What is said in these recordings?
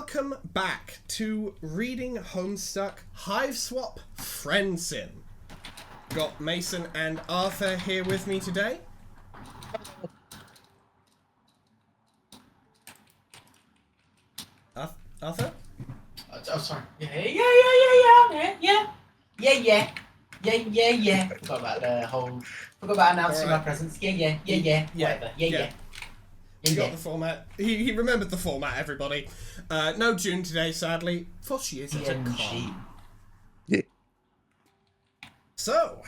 welcome back to Reading Homestuck Hiveswap Friendsim. Got Mason and Arthur here with me today. Arthur? Oh, sorry. Yeah. Forgot about announcing my presence. Yeah. Whatever. Yeah. He got the format. He remembered the format, everybody. No June today, sadly, for she is at a con. Yeah. So,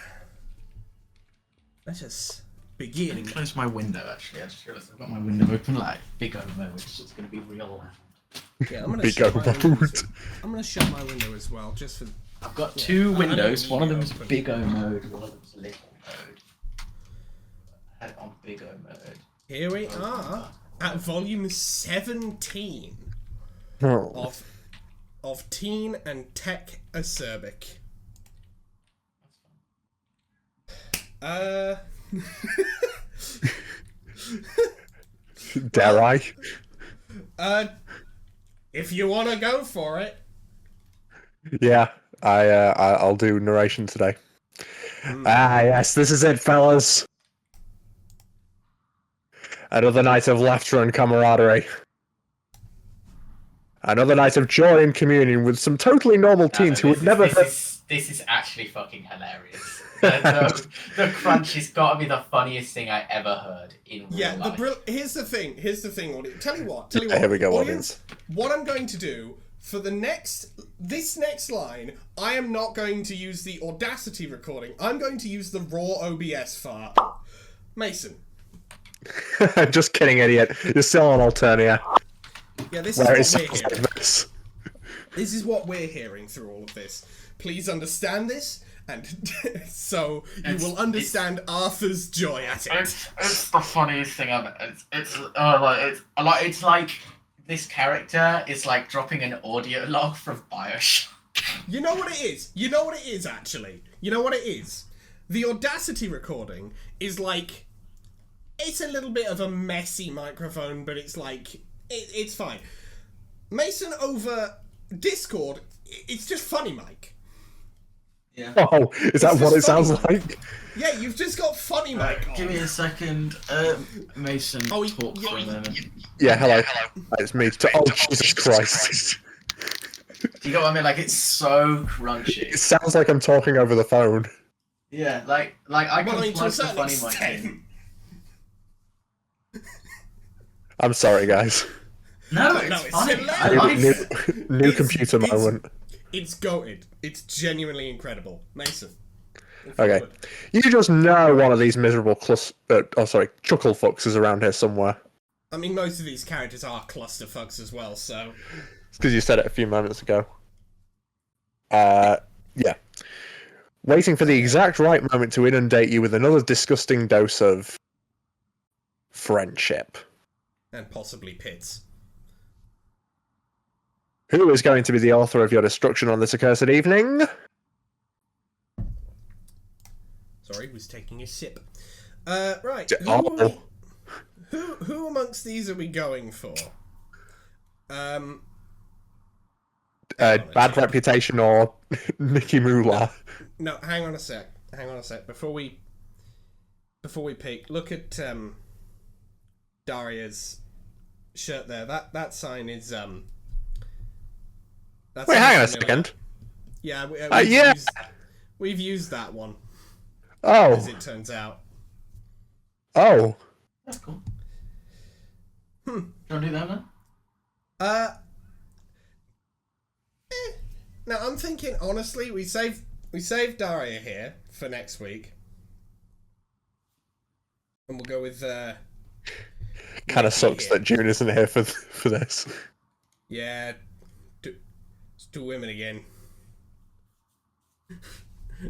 let us begin. I'm gonna close my window, actually. I just realised I've got my window open, like, big over, which is just going to be real loud. Yeah, I'm gonna Big shut my O window. mode. I'm gonna shut my window as well, just for. I've got two windows. One of them is open. big O mode, one of them is little mode. I had it on big O mode. Here we are at volume 17 Oh. of Teen and Tech Acerbic. Dare I? If you want to go for it. Yeah, I'll do narration today. Ah, yes, this is it, fellas. Another night of laughter and camaraderie. Another night of joy and communion with some totally normal teens who would never. This is actually fucking hilarious. The crunch has got to be the funniest thing I ever heard in real life. Here's the thing, audience. Tell you what. Here we go, audience. What I'm going to do for this next line, I am not going to use the Audacity recording. I'm going to use the raw OBS file. Mason. Just kidding, idiot. You're still on Alternia. Yeah, this Where is it what we're sounds hearing. like this. This is what we're hearing through all of this. Please understand this, and so you will understand Arthur's joy at it. It's the funniest thing ever. It's like this character is like dropping an audio log from BioShock. You know what it is? You know what it is, actually? You know what it is? The Audacity recording is like... It's a little bit of a messy microphone, but it's like... It's fine. Mason over Discord, it's just funny mic. Yeah. Oh, is that what it sounds like? Yeah, you've just got funny mic on. Give me a second, Mason. Oh, talk for a minute. Yeah, hello. It's me. Oh, Jesus Christ. Do you get what I mean? Like, it's so crunchy. It sounds like I'm talking over the phone. Yeah, like I Well, I mean, can to a plug the certain funny mic extent. in. I'm sorry, guys. No, it's funny. I hilarious. like New computer moment. It's goated. It's genuinely incredible. Mason. Okay. You just know one of these miserable chuckle fucks is around here somewhere. I mean, most of these characters are clusterfucks as well, so... It's because you said it a few moments ago. Yeah. Waiting for the exact right moment to inundate you with another disgusting dose of... friendship. And possibly pits. Who is going to be the author of your destruction on this accursed evening? Sorry, was taking a sip. Right. Who amongst these are we going for? Bad reputation or Nicky Moolah? No, hang on a sec. Before we pick, look at Daria's shirt there. That sign is That's Wait, hang on a second. Yeah, yeah. We've used that one. Oh. As it turns out. Oh. That's cool. Do you want to do that, man? Now I'm thinking honestly, we saved Daria here for next week, and we'll go with. Kind of sucks that June isn't here for this. Yeah, it's two women again,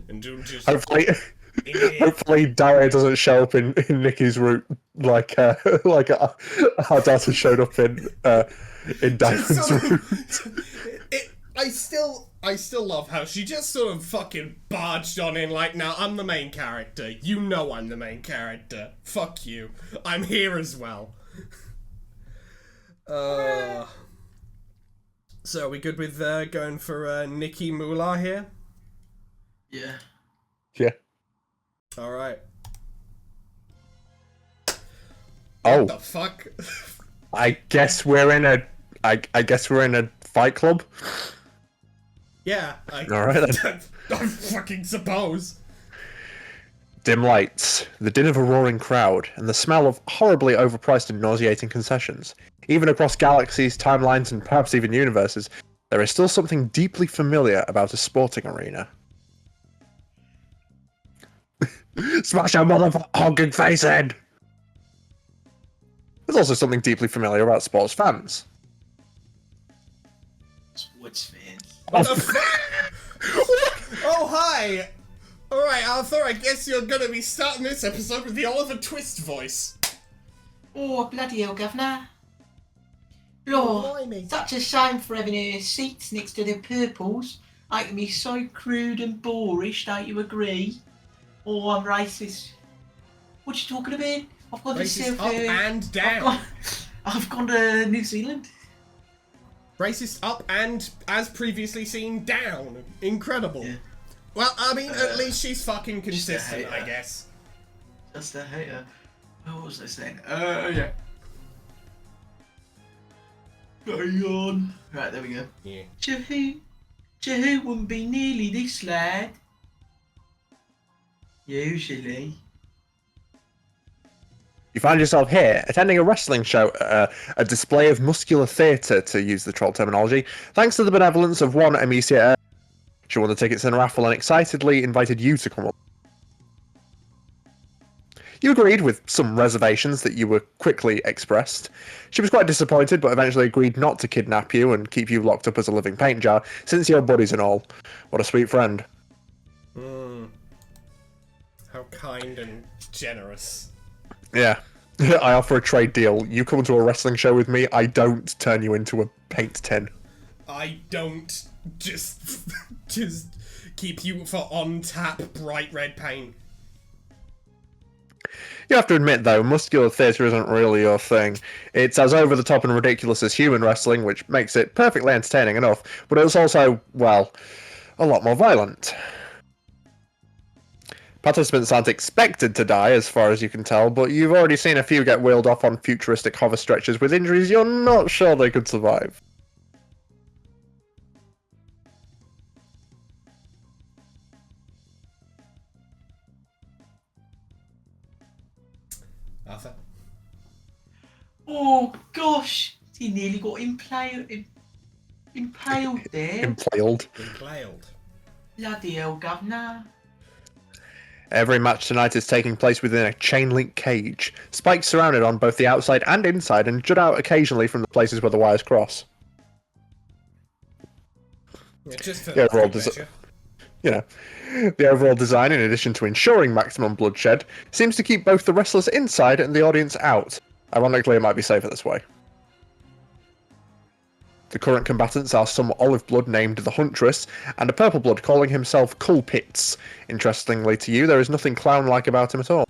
and June just. Hopefully, Daria doesn't show up in Nikki's route like our daughter showed up in Diamond's route. I still love how she just sort of fucking barged on in like, now I'm the main character. You know I'm the main character. Fuck you. I'm here as well. So are we good with going for Nikki Moolah here? Yeah. Yeah. All right. Oh. What the fuck? I guess we're in a. I guess we're in a fight club. Yeah. All right then. I fucking suppose. Dim lights, the din of a roaring crowd, and the smell of horribly overpriced and nauseating concessions. Even across galaxies, timelines, and perhaps even universes, there is still something deeply familiar about a sporting arena. Smash our motherfucking honking face in! There's also something deeply familiar about sports fans. Sports fans. What the fuck? Oh, hi! Alright, Arthur, I guess you're gonna be starting this episode with the Oliver Twist voice. Oh, bloody hell, Governor. Lord, Blimey. such a shame for having seats next to the purples. It can be so crude and boorish, don't you agree? Oh, I'm racist. What you talking about? I've gone Racist to up and down. I've gone to New Zealand. Racist up and, as previously seen, down. Incredible. Yeah. Well, I mean, at least she's fucking consistent, hater. I guess. Just a hater. What was I saying? Yeah. Going on. Right, there we go. Yeah. Who wouldn't be nearly this lad? Usually. You find yourself here, attending a wrestling show, a display of muscular theatre, to use the troll terminology, thanks to the benevolence of one Amicia. She won the tickets in a raffle and excitedly invited you to come up. You agreed with some reservations that you were quickly expressed. She was quite disappointed, but eventually agreed not to kidnap you and keep you locked up as a living paint jar, since you're buddies and all. What a sweet friend. How kind and generous. Yeah. I offer a trade deal. You come to a wrestling show with me, I don't turn you into a paint tin. I don't just keep you for on-tap bright red paint. You have to admit, though, muscular theatre isn't really your thing. It's as over-the-top and ridiculous as human wrestling, which makes it perfectly entertaining enough, but it's also, well, a lot more violent. Participants aren't expected to die, as far as you can tell, but you've already seen a few get wheeled off on futuristic hover stretchers with injuries you're not sure they could survive. Arthur? Oh gosh, he nearly got impaled there. Impaled. Impaled. Bloody hell, Governor. Every match tonight is taking place within a chain-link cage. Spikes surrounded on both the outside and inside and jut out occasionally from the places where the wires cross. Yeah, just for The overall good measure. the overall design, in addition to ensuring maximum bloodshed, seems to keep both the wrestlers inside and the audience out. Ironically, it might be safer this way. The current combatants are some olive blood named the Huntress, and a purple blood calling himself Culpits. Interestingly to you, there is nothing clown-like about him at all.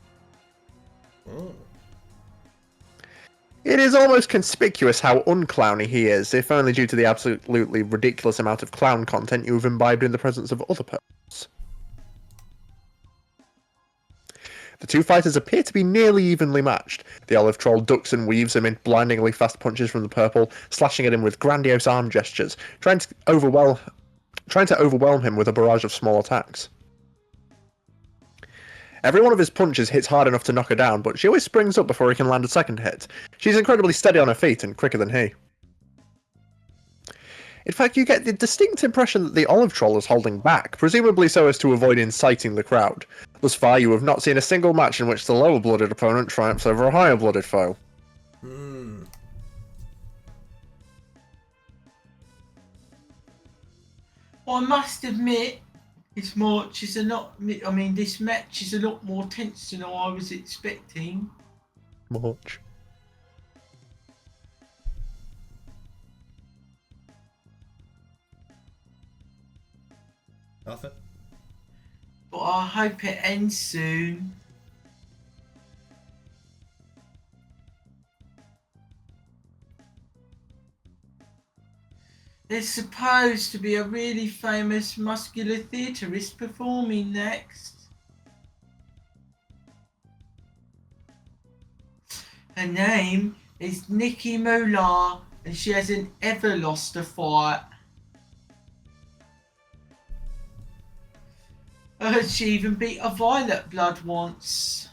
Mm. It is almost conspicuous how unclowny he is, if only due to the absolutely ridiculous amount of clown content you have imbibed in the presence of other persons. The two fighters appear to be nearly evenly matched. The olive troll ducks and weaves amid blindingly fast punches from the purple, slashing at him with grandiose arm gestures, trying to overwhelm him with a barrage of small attacks. Every one of his punches hits hard enough to knock her down, but she always springs up before he can land a second hit. She's incredibly steady on her feet and quicker than he. In fact, you get the distinct impression that the olive troll is holding back, presumably so as to avoid inciting the crowd. Thus far, you have not seen a single match in which the lower-blooded opponent triumphs over a higher-blooded foe. Hmm. Well, I must admit, this match is a lot. I mean, this match is a lot more tense than I was expecting. Much. Arthur? But I hope it ends soon. There's supposed to be a really famous muscular theatrist performing next. Her name is Nikki Molar, and she hasn't ever lost a fight. I heard she even beat a Violet Blood once.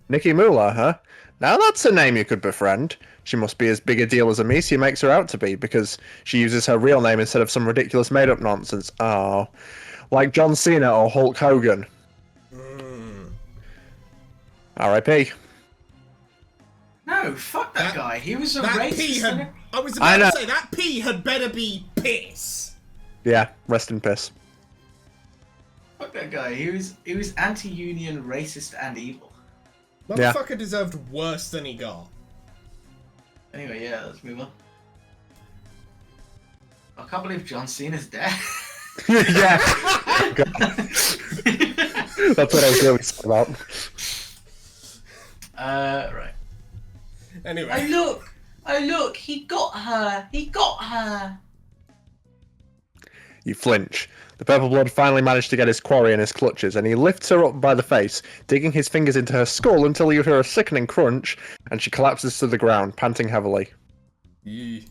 Nikki Moolah, huh? Now that's a name you could befriend. She must be as big a deal as Amicia makes her out to be, because she uses her real name instead of some ridiculous made-up nonsense. Oh, like John Cena or Hulk Hogan. R.I.P. No, fuck that guy. He was a That racist. P had. I was I about know. to say that P had better be piss. Yeah, rest in piss. Fuck that guy. He was anti-union, racist, and evil. Yeah. Motherfucker deserved worse than he got. Anyway, yeah, let's move on. I can't believe John Cena's dead. Yeah. That's what I was really sad about. Right. Anyway. Oh look, he got her. You flinch. The purple blood finally managed to get his quarry in his clutches, and he lifts her up by the face, digging his fingers into her skull until you hear a sickening crunch, and she collapses to the ground, panting heavily. Yee.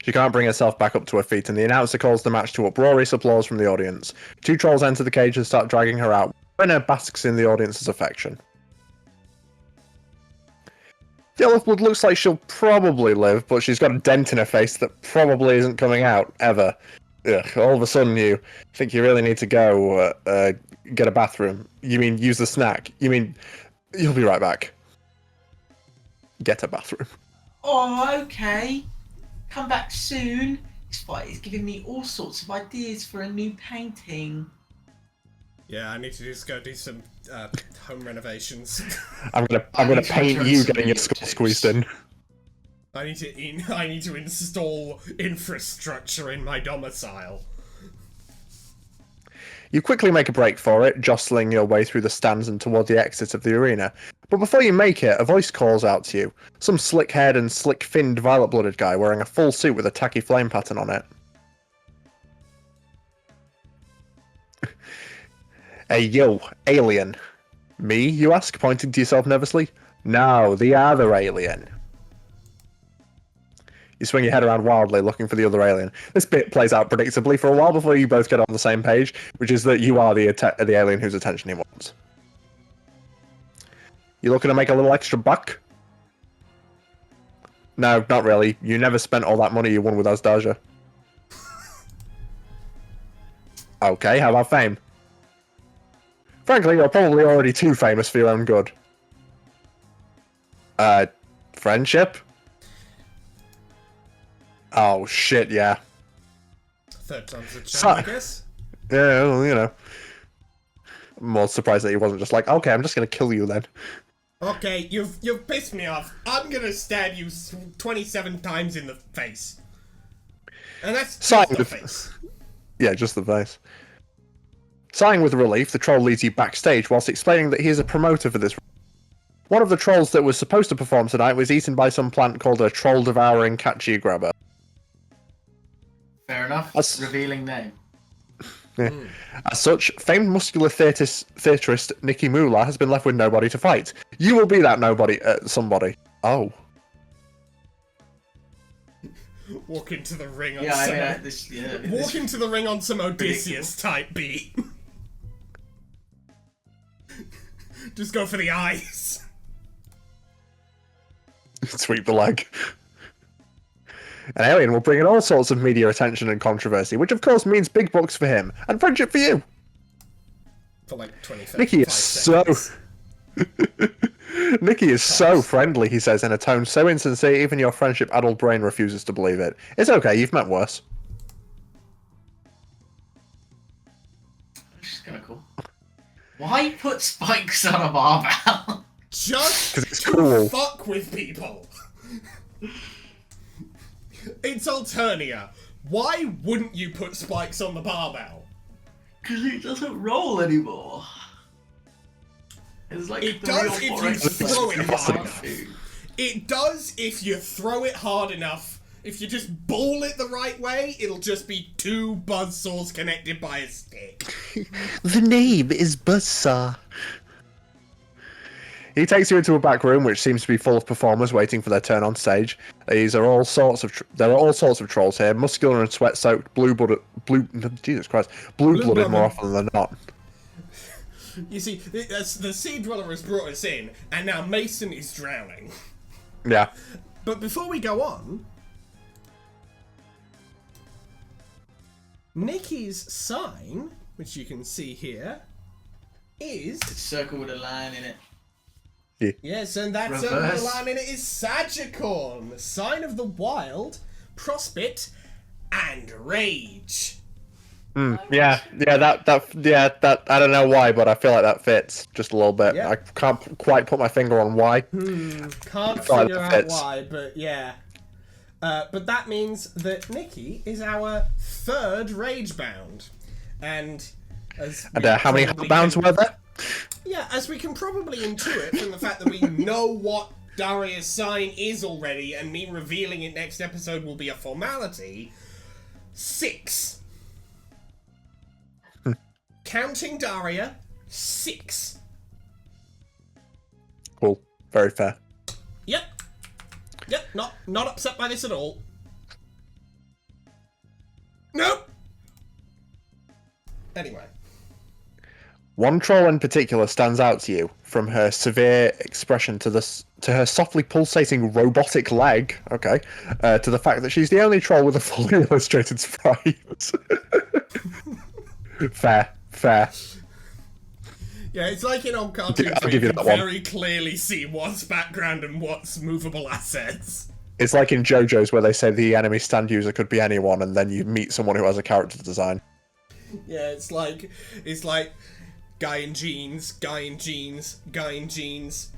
She can't bring herself back up to her feet, and the announcer calls the match to uproarious applause from the audience. Two trolls enter the cage and start dragging her out. Winner basks in the audience's affection. The Elf Blood looks like she'll probably live, but she's got a dent in her face that probably isn't coming out, ever. Ugh, all of a sudden you think you really need to go get a bathroom. You mean use the snack. You mean you'll be right back. Get a bathroom. Oh, okay. Come back soon. This fight is giving me all sorts of ideas for a new painting. Yeah, I need to just go do some home renovations. I'm gonna paint you getting your skull squeezed in. I need to install infrastructure in my domicile. You quickly make a break for it, jostling your way through the stands and toward the exit of the arena. But before you make it, a voice calls out to you. Some slick-haired and slick-finned violet-blooded guy wearing a full suit with a tacky flame pattern on it. Hey, yo, alien. Me, you ask, pointing to yourself nervously? No, the other alien. You swing your head around wildly, looking for the other alien. This bit plays out predictably for a while before you both get on the same page, which is that you are the alien whose attention he wants. You looking to make a little extra buck? No, not really. You never spent all that money you won with Asdaja. Okay, how about fame? Frankly, you're probably already too famous for your own good. Friendship? Oh, shit, yeah. Third time's a charm, I guess. Yeah, well, you know. I'm more surprised that he wasn't just like, okay, I'm just gonna kill you then. Okay, you've pissed me off. I'm gonna stab you 27 times in the face. And that's just the face. Yeah, just the face. Sighing with relief, the troll leads you backstage whilst explaining that he is a promoter for this. One of the trolls that was supposed to perform tonight was eaten by some plant called a troll-devouring catchy grabber. Fair enough. That's- Revealing name. Yeah. As such, famed muscular theatrist Nikki Moolah has been left with nobody to fight. You will be that nobody, somebody. Oh. Walk into the ring on Yeah, I some... mean, this. Yeah. Walk into the ring on some Odysseus type beat. Just go for the eyes. Sweep the leg. An alien will bring in all sorts of media attention and controversy, which of course means big bucks for him, and friendship for you. For like 25 Nikki is seconds. Nikki is so friendly, he says in a tone so insincere even your friendship adult brain refuses to believe it. It's okay, you've met worse. Which is kind of cool. Why put spikes on a barbell? Just 'Cause it's to cool. fuck with people. It's Alternia. Why wouldn't you put spikes on the barbell? Because it doesn't roll anymore. It's like It 3 does or if 4 you exercises throw it you hard can't enough. do. It does if you throw it hard enough if you just ball it the right way, it'll just be 2 buzzsaws connected by a stick. The name is Buzzsaw. He takes you into a back room, which seems to be full of performers waiting for their turn on stage. There are all sorts of trolls here, muscular and sweat-soaked, blue-blooded more often than not. You see, the Sea Dweller has brought us in, and now Mason is drowning. Yeah. But before we go on, Nikki's sign, which you can see here, is... It's a circle with a line in it. Yes, and that circle line in it is Sagicorn, sign of the wild, prospect, and rage. Yeah, that I don't know why, but I feel like that fits just a little bit. Yeah. I can't quite put my finger on why. Can't figure out why, but yeah. But that means that Nikki is our 3rd rage bound, and how many bounds were there? Yeah, as we can probably intuit from the fact that we know what Daria's sign is already, and me revealing it next episode will be a formality. 6. Counting Daria, 6. Cool. Very fair. Yep. Not upset by this at all. Nope. Anyway. One troll in particular stands out to you, from her severe expression to her softly pulsating robotic leg, to the fact that she's the only troll with a fully illustrated sprite. Fair. Yeah, it's like in old cartoons where you can very clearly see what's background and what's movable assets. It's like in JoJo's where they say the enemy stand user could be anyone, and then you meet someone who has a character design. Yeah, it's like guy in jeans, guy in jeans, guy in jeans.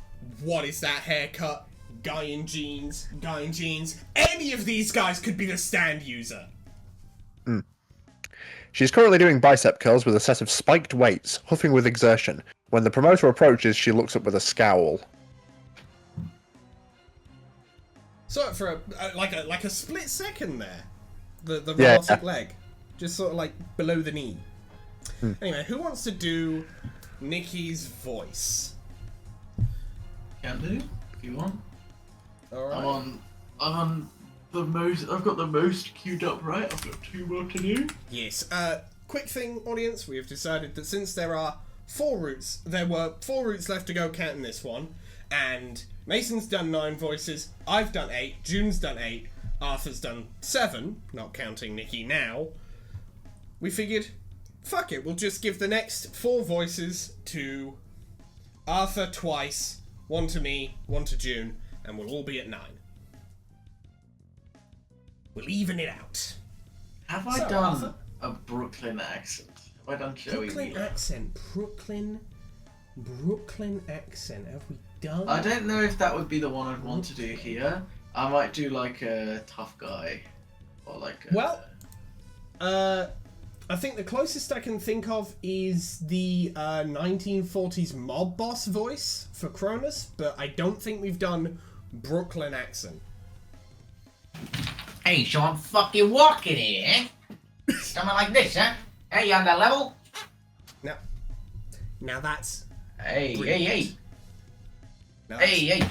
What is that haircut? Guy in jeans, guy in jeans. Any of these guys could be the stand user. She's currently doing bicep curls with a set of spiked weights, huffing with exertion. When the promoter approaches, she looks up with a scowl. So for like a split second there, the robotic leg, just sort of like below the knee. Anyway, who wants to do Nikki's voice? Can do if you want. All right. I'm on the most. I've got the most queued up. Right. I've got 2 more to do. Yes. Quick thing, audience. We have decided that since there were 4 routes left to go counting this one, and Mason's done 9 voices. I've done 8. June's done 8. Arthur's done 7, not counting Nikki now. We figured, fuck it, we'll just give the next 4 voices to Arthur twice, 1 to me, 1 to June, and we'll all be at 9. We'll even it out. Have I done Arthur? A Brooklyn accent? Have I done Joey Brooklyn Wheeler? accent. Brooklyn accent. Have we done? I don't know if that would be the one I'd want to do here. I might do like a tough guy, or like. I think the closest I can think of is the 1940s mob boss voice for Cronus, but I don't think we've done Brooklyn accent. Hey, so I'm fucking walking here, eh? Something like this, huh? Hey, you on that level? Now that's... Hey. Now Hey.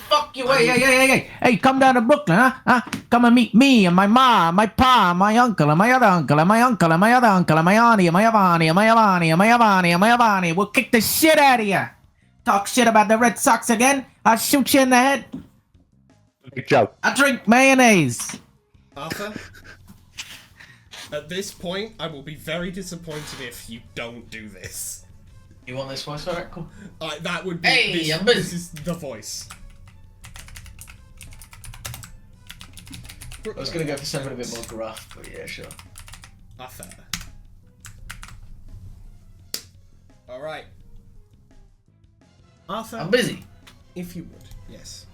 Fuck you, Hey, come down to Brooklyn, huh? Come and meet me and my ma, my pa, my uncle, and my other uncle, and my uncle, and my other uncle, and my auntie, and my Avani, and my Avani, and my Avani, and my Avani. We'll kick the shit out of you. Talk shit about the Red Sox again, I'll shoot you in the head. Big joke. I drink mayonnaise. Arthur, at this point, I will be very disappointed if you don't do this. You want this voice? Alright, cool. That would be... Hey, this is the voice. I was gonna go for something a bit more gruff, but yeah, sure. Arthur. Alright. Arthur, I'm busy. if you would, yes.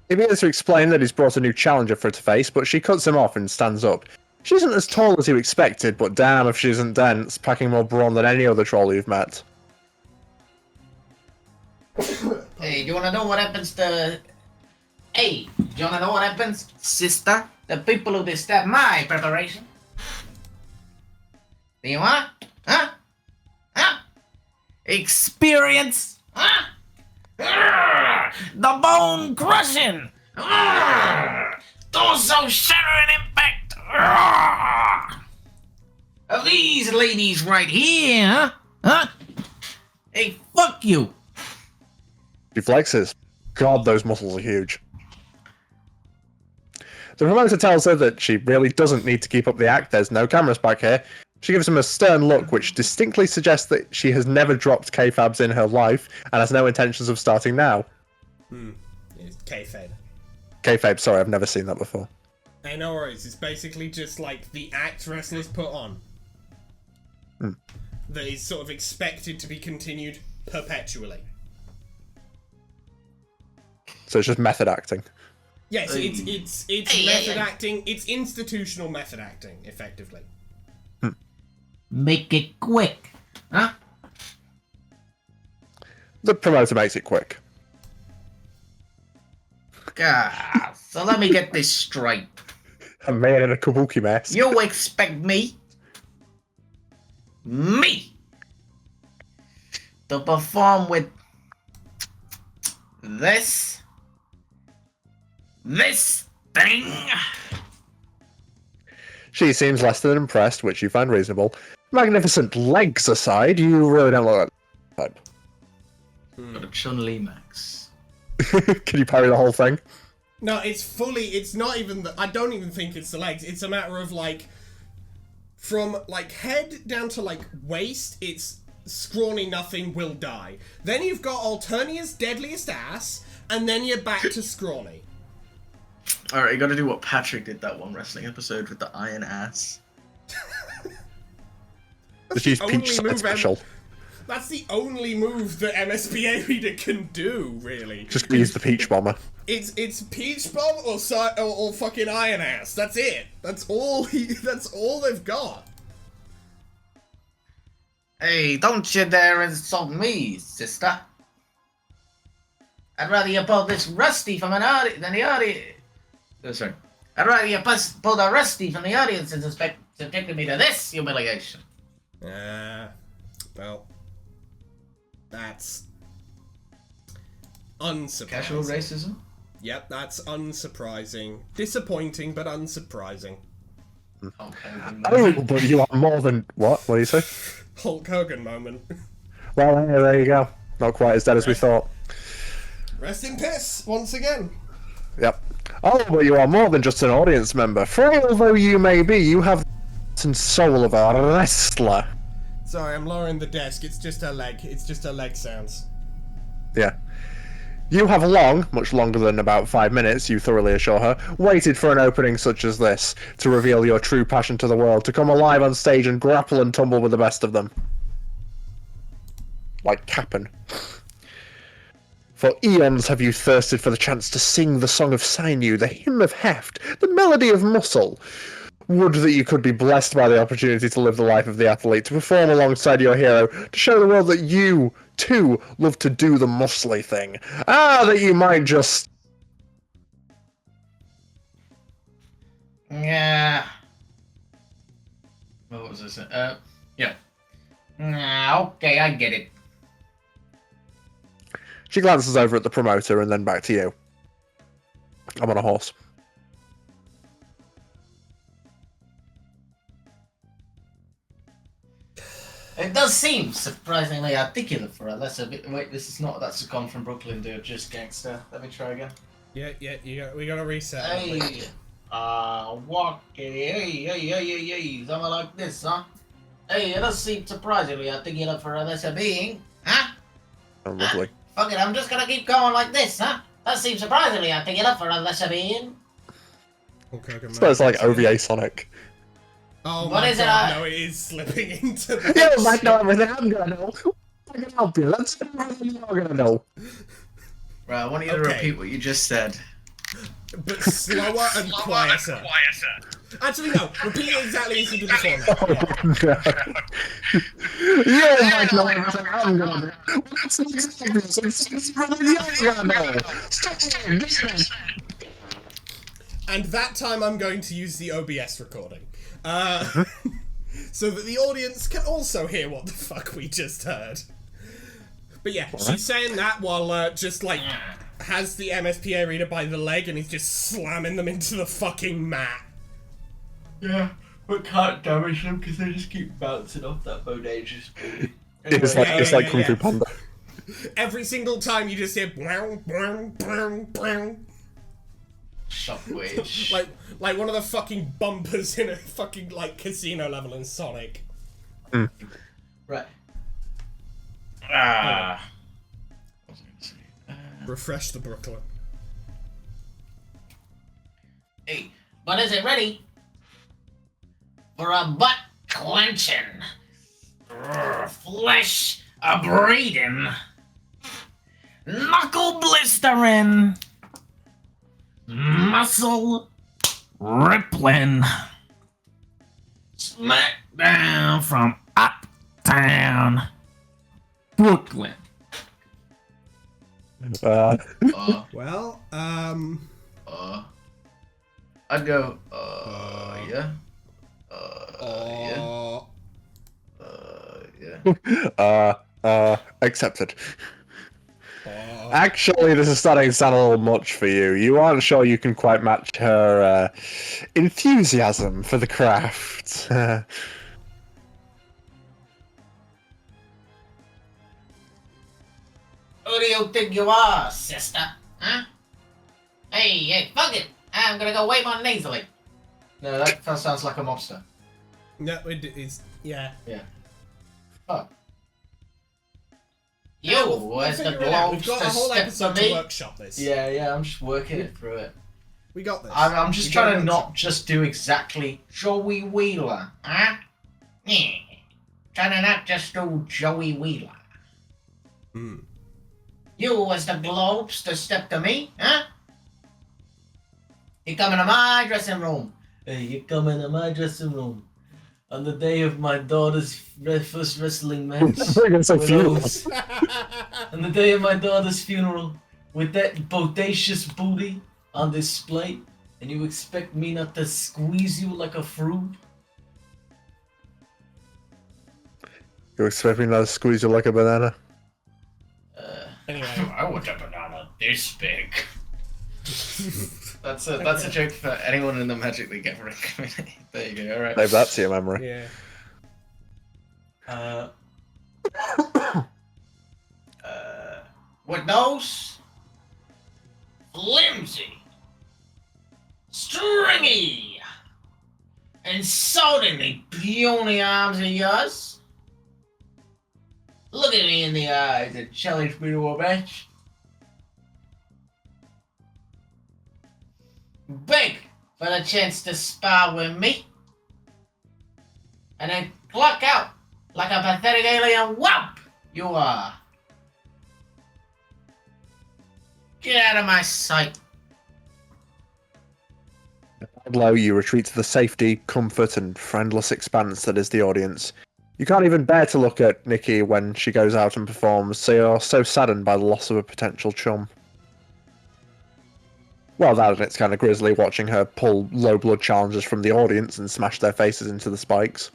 He begins to explain that he's brought a new challenger for her to face, but she cuts him off and stands up. She isn't as tall as you expected, but damn if she isn't dense, packing more brawn than any other troll you've met. Hey, do you wanna know what happens to Hey, do you wanna know what happens, sister? The people who disturb my preparation. Do you wanna? Huh? Huh? Experience? Huh? The bone crushing! Torso shattering impact! Of these ladies right here, huh? Huh? Hey, fuck you! She flexes. God, those muscles are huge. The promoter tells her that she really doesn't need to keep up the act. There's no cameras back here. She gives him a stern look, which distinctly suggests that she has never dropped kayfabs in her life and has no intentions of starting now. It's kayfabe. Kayfabe, sorry, I've never seen that before. Hey, no worries. It's basically just like the act wrestlers put on. That is sort of expected to be continued perpetually. So it's just method acting. Yes, it's method acting. It's institutional method acting, effectively. Make it quick, huh? The promoter makes it quick. God, so let me get this straight. A man in a kabuki mask. You expect me to perform with this thing? She seems less than impressed, which you find reasonable. Magnificent legs aside, you really don't look like that Got a Chun-Li Max. type. Can you parry the whole thing? No, it's not even I don't even think it's the legs. It's a matter of like, from like head down to like waist, it's scrawny nothing will die. Then you've got Alternia's deadliest ass, and then you're back to scrawny. Alright, you gotta do what Patrick did that one wrestling episode with the iron ass. Just use only Peach move special. That's the only move that MSPA Reader can do, really. Just use the Peach Bomber. It's Peach Bomb or fucking Iron Ass. That's it. That's all they've got. Hey, don't you dare insult me, sister. I'd rather you pull this rusty from an audience than the audience. Oh, sorry. I'd rather you pull the rusty from the audience and subjected me to this humiliation. Well, that's unsurprising. Casual racism? Yep, that's unsurprising. Disappointing, but unsurprising. Oh, but you are more than... What? What do you say? Hulk Hogan moment. Well, yeah, there you go. Not quite as dead as we thought. Rest in piss, once again. Yep. Oh, but you are more than just an audience member. Frail though you may be, you have the soul of a wrestler. Sorry, I'm lowering the desk. It's just her leg. It's just her leg sounds. Yeah. You have long, much longer than about 5 minutes, you thoroughly assure her, waited for an opening such as this, to reveal your true passion to the world, to come alive on stage and grapple and tumble with the best of them. Like Cap'n. For eons have you thirsted for the chance to sing the song of sinew, the hymn of heft, the melody of muscle. Would that you could be blessed by the opportunity to live the life of the athlete, to perform alongside your hero, to show the world that you, too, love to do the muscly thing. Ah, that you might just... Yeah. What was this? Yeah. Okay, I get it. She glances over at the promoter and then back to you. I'm on a horse. It does seem surprisingly articulate for a lesser bit. Wait, this is not. That's gone from Brooklyn to just gangster. Let me try again. Yeah, we gotta reset. Hey, walk it. Hey, something like this, huh? Hey, it does seem surprisingly articulate for a lesser being, huh? Oh, lovely. Fuck it, I'm just gonna keep going like this, huh? That seems surprisingly articulate for a lesser being. Okay, So it's like OVA Sonic. Oh What my is it, god, no, it is slipping into the You might know everything I'm gonna know. I can help you. Let's see what you're gonna know. Right, I want you to Okay. repeat what you just said. But slower and quieter. Actually, no, repeat it exactly as you did before now. You might know everything I'm gonna know. Let's see what you're gonna know. Stop doing this. And that time I'm going to use the OBS recording. So that the audience can also hear what the fuck we just heard. But yeah, she's saying that while just like has the MSPA reader by the leg and he's just slamming them into the fucking mat. Yeah, but can't damage them because they just keep bouncing off that bodacious booty. It's like Kung Fu Panda. Every single time you just hear brown, brown, brown, brown. Shockwave. like one of the fucking bumpers in a fucking like casino level in Sonic. Right. Ah. What was I gonna say? Refresh the Brooklyn. Hey, but is it ready for a butt clenching, flesh abrading, Knuckle blistering. Muscle rippling. Smackdown from uptown Brooklyn. Well, I'd go, yeah. Accepted. Actually, this is starting to sound a little much for you. You aren't sure you can quite match her enthusiasm for the craft. Who do you think you are, sister? Huh? Hey, fuck it. I'm gonna go way more nasally. No, that sounds like a mobster. no, it is. Yeah. Yeah. Fuck. You, We'll as the figure it out. We've globes got a to whole step episode for to me. workshop this. Yeah, I'm just working it through it. We got this. I'm just We trying got to it. not just do exactly Joey Wheeler, huh? Yeah. Trying to not just do Joey Wheeler. You, as the globes to step to me, huh? You come into my dressing room. Hey, you come into my dressing room on the day of my daughter's first wrestling match. It's like funeral. On the day of my daughter's funeral, with that bodacious booty on display, and you expect me not to squeeze you like a fruit? You expect me not to squeeze you like a banana? Anyway. I want a banana this big. That's a joke for anyone in the Magic the Gathering community. There you go. All right. Save that to your memory. Yeah. With those flimsy, stringy, insultingly puny arms of yours, look at me in the eyes and challenge me to a match. Beg for the chance to spar with me, and then cluck out like a pathetic alien whelp you are. Get out of my sight. Low, you retreat to the safety, comfort, and friendless expanse that is the audience. You can't even bear to look at Nikki when she goes out and performs, so you're so saddened by the loss of a potential chum. Well, that and it's kind of grisly watching her pull low blood challengers from the audience and smash their faces into the spikes.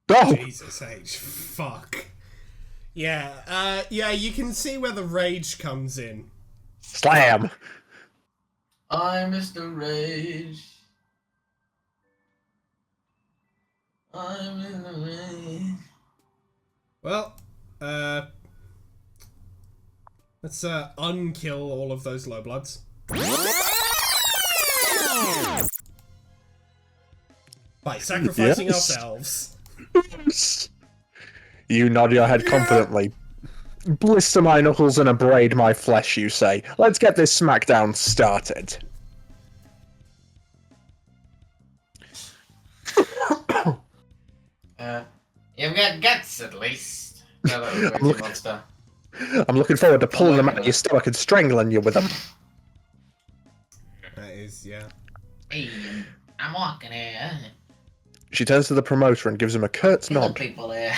Oh! Jesus H. Fuck. Yeah, you can see where the rage comes in. Slam! I'm Mr. Rage. I'm in the rage. Well, let's unkill all of those low bloods. By sacrificing Yes. ourselves. You nod your head confidently. Blister my knuckles and abrade my flesh, you say. Let's get this smackdown started. You've got guts at least. No, that was way too monster. I'm looking forward to pulling them out of your stomach and strangling you with them. That is, yeah. Hey, I'm walking here. She turns to the promoter and gives him a curt Killing nod. people here.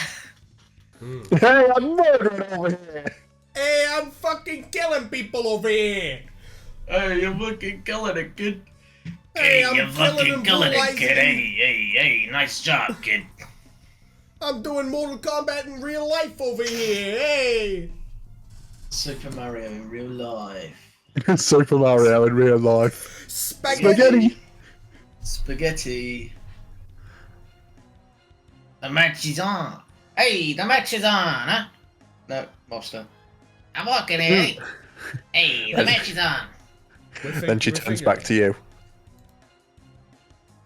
Hey, I'm murdering over here! Hey, I'm fucking killing people over here! Hey, you're fucking killing it, kid. Hey, Hey, you're I'm killing fucking and killing it, brutalizing kid. him. Hey, nice job, kid. I'm doing Mortal Kombat in real life over here. Hey. Super Mario in real life. Super Mario in real life. Spaghetti. Spaghetti. The match is on. Hey, the match is on, huh? No, Monster. I'm walking here. Hey, the match is on. Then she turns back to you.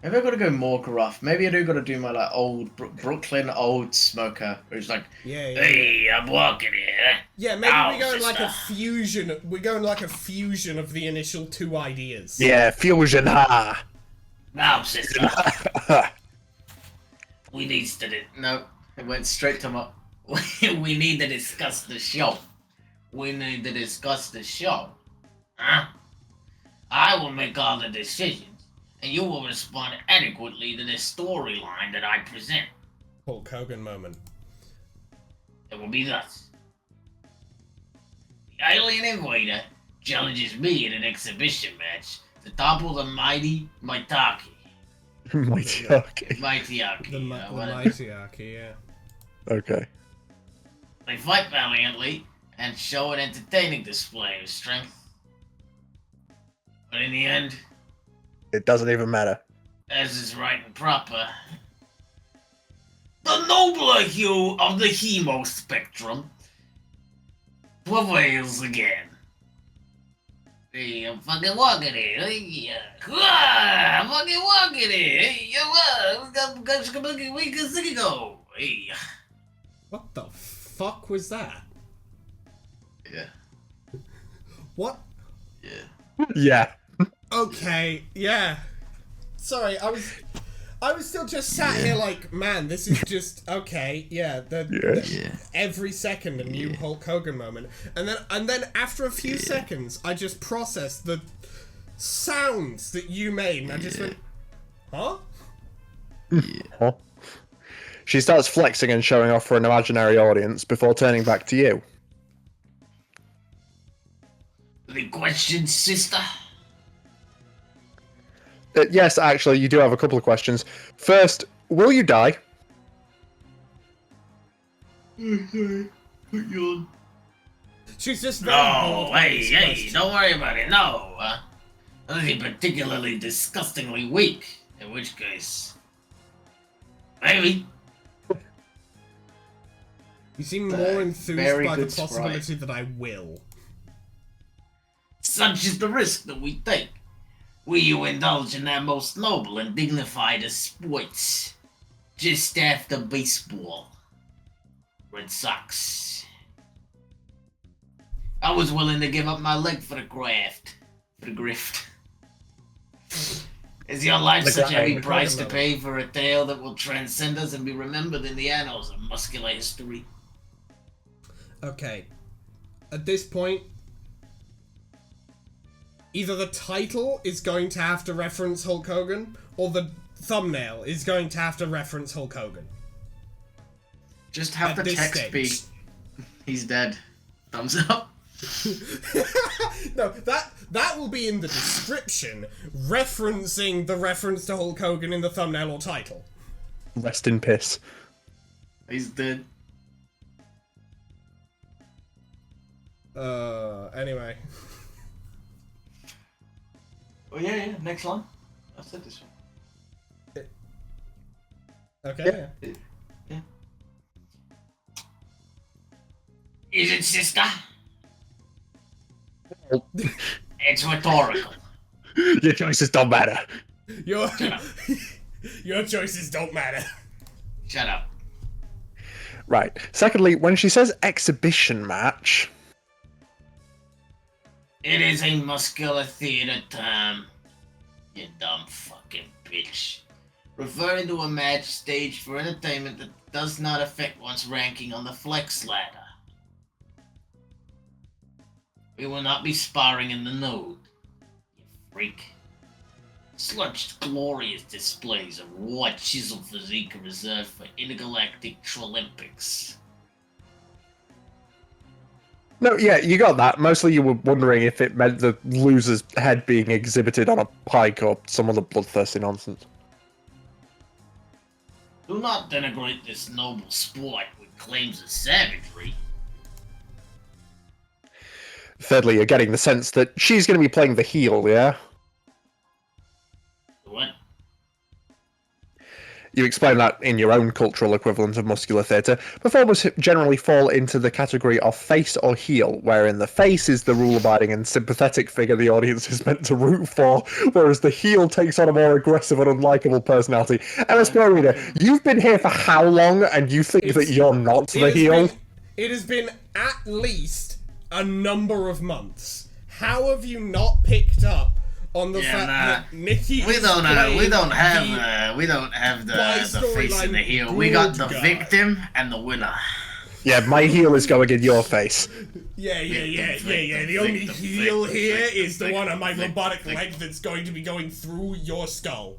Maybe I gotta go more gruff. Maybe I do gotta do my like old Brooklyn old smoker, who's like, Yeah. "Hey, I'm walking here." Yeah, maybe Ow, we go in like a sister. fusion. We're going like a fusion of the initial two ideas. Yeah, fusion, ha! Now, sister, we need to no. It went straight to my. We need to discuss the show. We need to discuss the show. Huh? I will make all the decisions, and you will respond adequately to the storyline that I present. Hulk Hogan moment. It will be thus. The alien invader challenges me in an exhibition match to topple the mighty Maitake. Mighty okay. Maitake. The whatever. Mightyarchy, yeah. Okay. They fight valiantly and show an entertaining display of strength. But in the end, It doesn't even matter. as is right and proper, the nobler hue of the hemo spectrum prevails again. Hey, I'm fucking walking it. Hey, I'm fucking walking it. Hey, we can go. Hey. What the fuck was that? Yeah. What? Yeah. Yeah. Okay, yeah. Sorry, I was still just sat here like, man, this is just okay. Yeah, every second a new Hulk Hogan moment, and then after a few seconds, I just processed the sounds that you made, and I just went, huh? Huh? She starts flexing and showing off for an imaginary audience before turning back to you. Any questions, sister? Yes, actually, you do have a couple of questions. First, will you die? She's just very bored No, by hey, this hey, question. don't worry about it. No, nothing particularly disgustingly weak. In which case, maybe. You seem more enthused very by the good sprite. possibility that I will. Such is the risk that we take. You indulge in that most noble and dignified of sports. Just after baseball. Red Sox. I was willing to give up my leg for the graft. For the grift. Is your life The such a heavy grind. price to pay for a tale that will transcend us and be remembered in the annals of muscular history? Okay. At this point, either the title is going to have to reference Hulk Hogan, or the thumbnail is going to have to reference Hulk Hogan. Just have At the this text stage. be, he's dead. Thumbs up. No, that will be in the description, referencing the reference to Hulk Hogan in the thumbnail or title. Rest in piss. He's dead. Anyway. Oh yeah, next line. I said this one. Okay. Yeah. Is it, sister? It's rhetorical. Your choices don't matter. Your Shut up. your choices don't matter. Shut up. Right. Secondly, when she says exhibition match, It is a muscular theater term. You dumb fucking bitch. Referring to a match staged for entertainment that does not affect one's ranking on the flex ladder. We will not be sparring in the nude, you freak. Such glorious displays of raw chisel physique are reserved for intergalactic Trolympics. No, yeah, you got that. Mostly you were wondering if it meant the loser's head being exhibited on a pike or some other bloodthirsty nonsense. Do not denigrate this noble sport with claims of savagery. Thirdly, you're getting the sense that she's going to be playing the heel, yeah? What? You explain that in your own cultural equivalent of muscular theatre. Performers generally fall into the category of face or heel, wherein the face is the rule-abiding and sympathetic figure the audience is meant to root for, whereas the heel takes on a more aggressive and unlikable personality. MSP Reader, you've been here for how long, and you think that you're not the heel? It has been at least a number of months. How have you not picked up on the fact that Nikki we don't have the face and the heel. We got the victim and the winner. Yeah, my heel is going in your face. Yeah. The only heel here is the one on my robotic leg that's going to be going through your skull.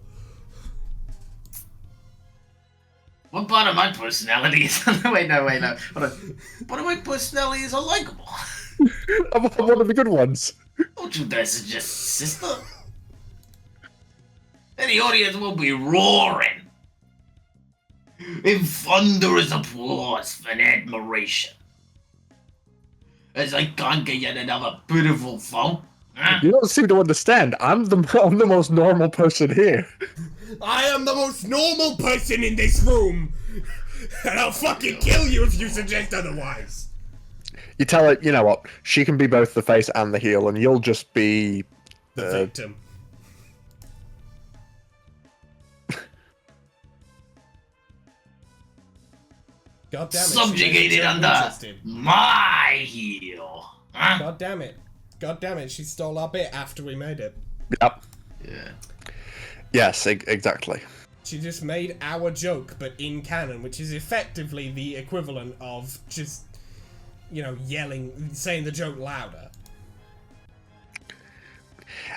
What part of my personality is... Wait, no. What of my personality is unlikable? One of the good ones. Don't you dare suggest sister. And the audience will be roaring in thunderous applause and admiration as I conquer yet another pitiful foe. Huh? You don't seem to understand. I'm the most normal person here. I am the most normal person in this room, and I'll fucking kill you if you suggest otherwise. You tell her, you know what, she can be both the face and the heel, and you'll just be... The victim. God damn it. Subjugated under my heel. Huh? God damn it, she stole our bit after we made it. Yep. Yeah. Yes, exactly. She just made our joke, but in canon, which is effectively the equivalent of just, you know, yelling, saying the joke louder.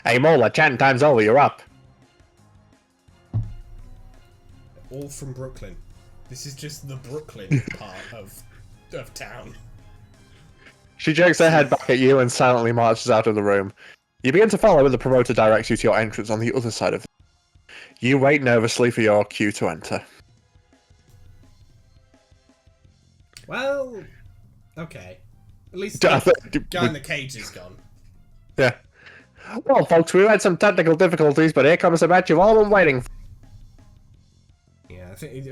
Hey, Mola, 10 times over, you're up. All from Brooklyn. This is just the Brooklyn part of town. She jerks her head back at you and silently marches out of the room. You begin to follow, and the promoter directs you to your entrance on the other side of the room. You wait nervously for your cue to enter. Well, okay. At least the guy in the cage is gone. Yeah. Well, folks, we've had some technical difficulties, but here comes the match you've all been waiting for. Yeah, I think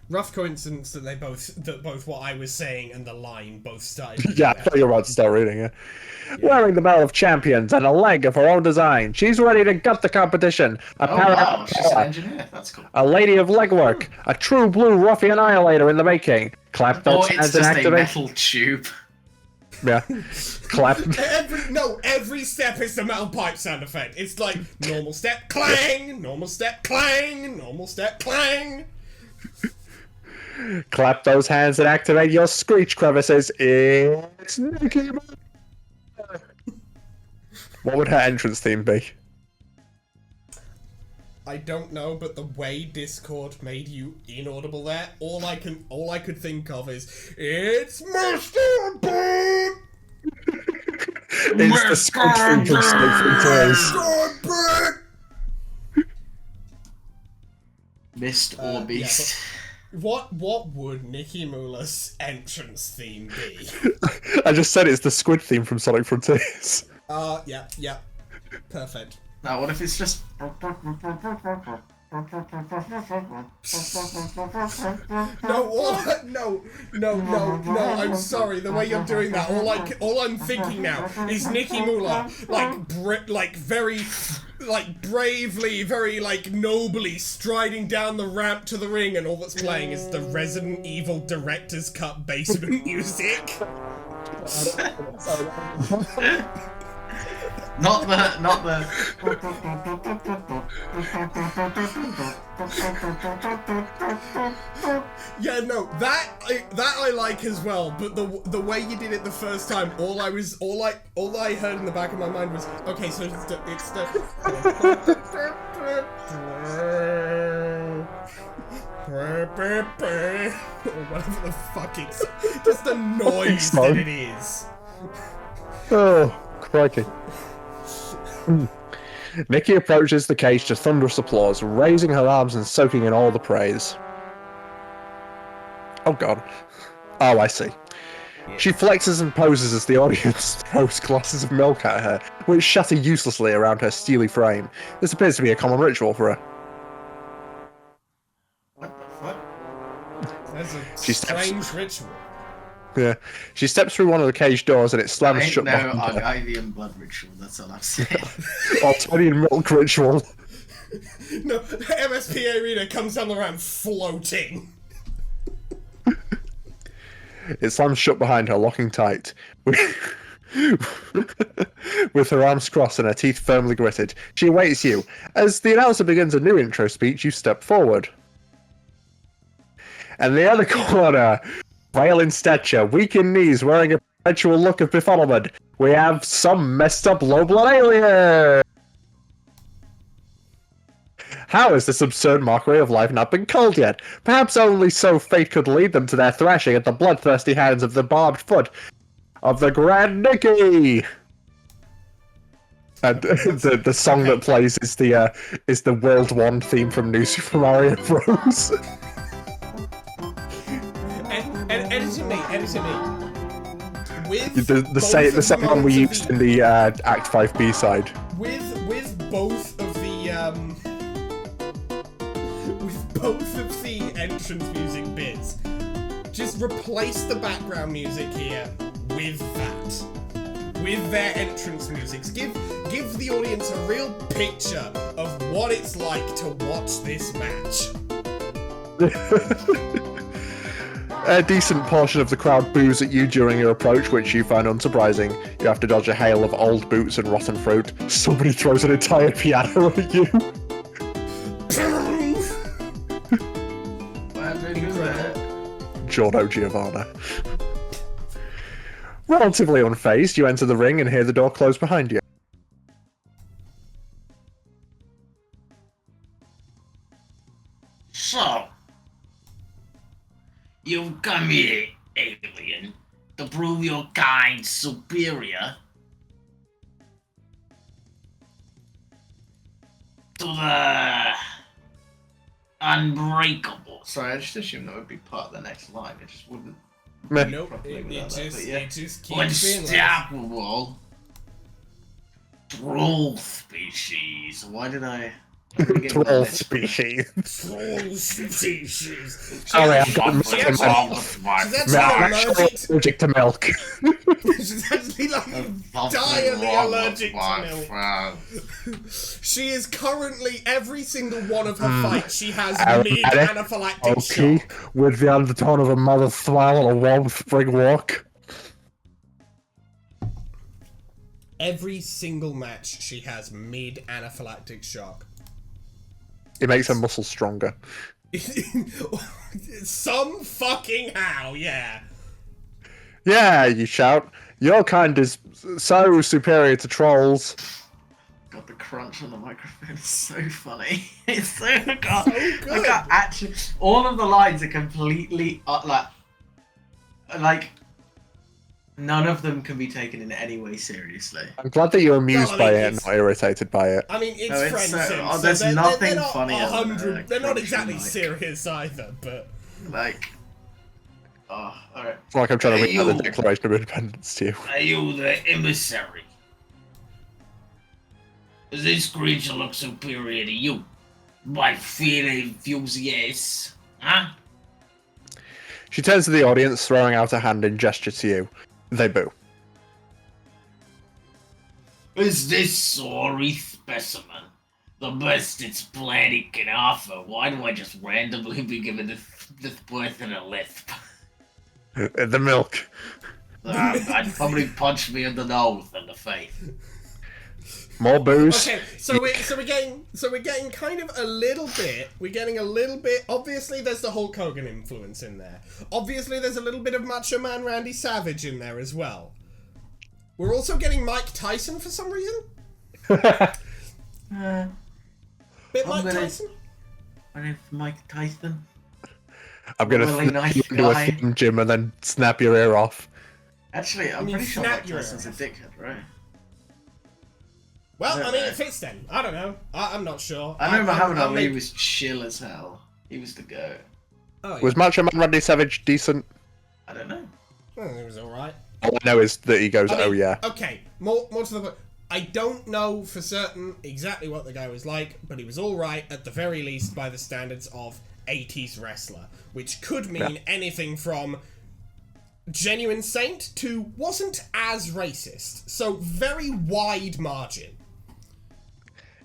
rough coincidence that both what I was saying and the line both started. Yeah, I thought you were about to start reading it. Yeah. Wearing the Medal of Champions and a leg of her own design, she's ready to gut the competition. She's an engineer. That's cool. A lady of legwork, a true blue ruffian annihilator in the making. Clap those hands and activate. A metal tube. Yeah. Clap. Every step is the metal pipe sound effect. It's like normal step, clang, normal step, clang, normal step, clang. Clap those hands and activate your screech crevices. It's Nikki. What would her entrance theme be? I don't know, but the way Discord made you inaudible there, all I could think of is it's Mr. Bean. It's the screech theme from Snake Frontiers. Mist or Beast. What would Nikki Moola's entrance theme be? I just said it's the squid theme from Sonic Frontiers. Yeah. Perfect. Now, what if it's just... No, I'm sorry. The way you're doing that, all I'm thinking now is Nikki Moolah, bravely, very nobly striding down the ramp to the ring, and all that's playing is the Resident Evil Director's Cut basement music. Not the. Yeah, no, that I like as well. But the way you did it the first time, all I heard in the back of my mind was, okay, so it's the or whatever the fuck it's just the noise that it is. Oh, crikey. Nikki approaches the cage to thunderous applause, raising her arms and soaking in all the praise. Oh god. Oh, I see. She flexes and poses as the audience throws glasses of milk at her, which shatter uselessly around her steely frame. This appears to be a common ritual for her. What the fuck? That's a She steps- strange ritual. Yeah. She steps through one of the cage doors and it slams Ain't shut no behind her. Argivian blood ritual, that's all I'm saying. Artonian milk ritual. No, MSP Arena comes down the ramp floating. It slams shut behind her, locking tight. With her arms crossed and her teeth firmly gritted, she awaits you. As the announcer begins a new intro speech, you step forward. And the other corner, frail in stature, weak in knees, wearing a perpetual look of befuddlement, we have some messed up low-blood alien! How has this absurd mockery of life not been culled yet? Perhaps only so fate could lead them to their thrashing at the bloodthirsty hands of the barbed foot of the Grand Nicky! And the song that plays is the World 1 theme from New Super Mario Bros. Edit me. With the same one we used in the Act 5 B-side. With both of the entrance music bits, just replace the background music here with that. With their entrance musics. Give the audience a real picture of what it's like to watch this match. A decent portion of the crowd boos at you during your approach, which you find unsurprising. You have to dodge a hail of old boots and rotten fruit. Somebody throws an entire piano at you. Giorno Giovanna. Relatively unfazed, you enter the ring and hear the door close behind you. So, you've come here, alien, to prove your kind superior to the unbreakable. Sorry, I just assumed that would be part of the next line. It just wouldn't. Meh. Nope, Properly it without that, just but yeah. keeps being like Unstoppable troll species. Why did I? I'm gonna get Troll that. species. troll species. Sorry, I've got She milk. actually I'm actually allergic. allergic to milk. She's actually like entirely allergic to milk. She is currently every single one of her fights. She has mid anaphylactic shock. With the undertone of a mother's smile on a warm spring walk. Every single match, she has mid anaphylactic shock. It makes her muscles stronger. Some fucking how, yeah. Yeah, you shout. Your kind is so superior to trolls. God, the crunch on the microphone is so funny. It's so good. good. Actually, all of the lines are completely like none of them can be taken in any way seriously. I'm glad that you're amused No, I by mean, it and not irritated by it. I mean, it's No, it's Friendsim, so- there's they're nothing not funnier than 100. a They're not crunching exactly mic. serious either, but Like, oh, alright. It's like I'm trying to Hey, read out the you. Declaration of Independence to you. Are you the emissary? Does this creature look superior to you? My fear enthusiasts, huh? She turns to the audience, throwing out a hand in gesture to you. They boo. Is this sorry specimen the best its planet can offer? Why do I just randomly be giving this person a lisp? The milk. I'd probably punch me in the nose and the face. More booze. okay. So we're getting kind of a little bit. We're getting a little bit. Obviously, there's the Hulk Hogan influence in there. Obviously, there's a little bit of Macho Man Randy Savage in there as well. We're also getting Mike Tyson for some reason. Bit Mike Tyson. My name's Mike Tyson. I'm gonna Really flip nice you into a guy. Slim Jim and then snap your ear off. Actually, I'm mean, pretty sure snap Mike your Tyson's a ear off. dickhead, right? Well, I don't I mean, know. it fits then. I don't know. I'm not sure. I know Muhammad I'm Ali make- was chill as hell. He was the goat. Oh, yeah. Was Macho Man Randy Savage decent? I don't know. It was alright. All I know is that he goes, I mean, "Oh yeah." Okay, more to the point. I don't know for certain exactly what the guy was like, but he was alright at the very least by the standards of 80s wrestler, which could mean anything from genuine saint to wasn't as racist. So very wide margin.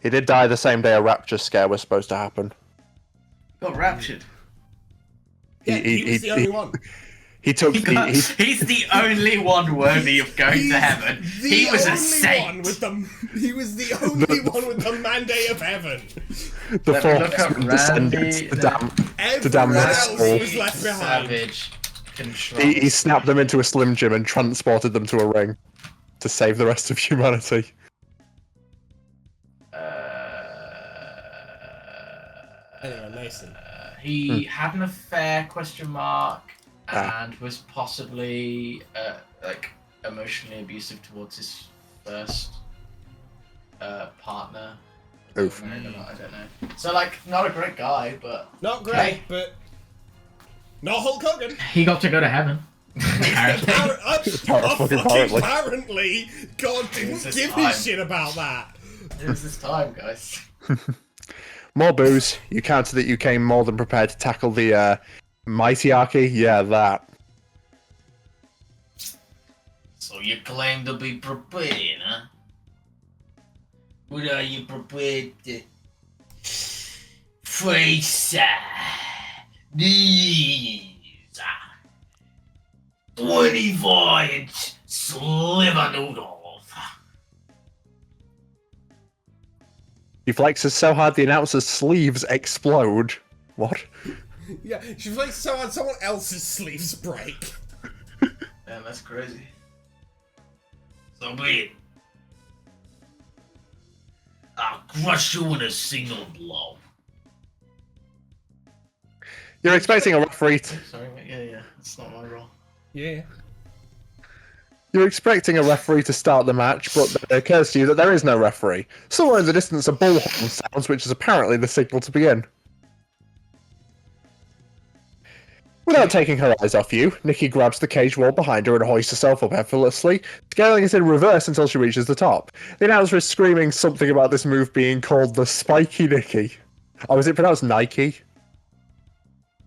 He did die the same day a rapture scare was supposed to happen. Got raptured. Yeah, he was the only one. He took He's the only one worthy of going to heaven. He was a saint. He was the only one with the mandate of heaven. the Let me look up fourth descendants Randy- to damn Everyone their else soul. was left behind. Savage control. He snapped them into a Slim Jim and transported them to a ring to save the rest of humanity. Anyway, Mason. He had an affair, question mark, Ah. and was possibly like emotionally abusive towards his first partner. Oof. Married or not, I don't know. So like, not a great guy, but Not great, Okay. but not Hulk Hogan. He got to go to heaven. Apparently. Apparently, God didn't This is give time. a shit about that. it was this time, guys. More booze. You counter that you came more than prepared to tackle the mightyarchy. Yeah, that. So you claim to be prepared, huh? What are you prepared to face? These 24-inch sliver noodles. He flexes so hard the announcer's sleeves explode. What? Yeah, she plays so hard someone else's sleeves break. Man, that's crazy. So be it. I'll crush you in a single blow. You're expecting a referee. Sorry, mate. Yeah. It's not my role. Yeah. You're expecting a referee to start the match, but then it occurs to you that there is no referee. Somewhere in the distance, a bullhorn sounds, which is apparently the signal to begin. Without taking her eyes off you, Nikki grabs the cage wall behind her and hoists herself up effortlessly, scaling it in reverse until she reaches the top. The announcer is screaming something about this move being called the Spiky Nikki. Oh, is it pronounced Nike?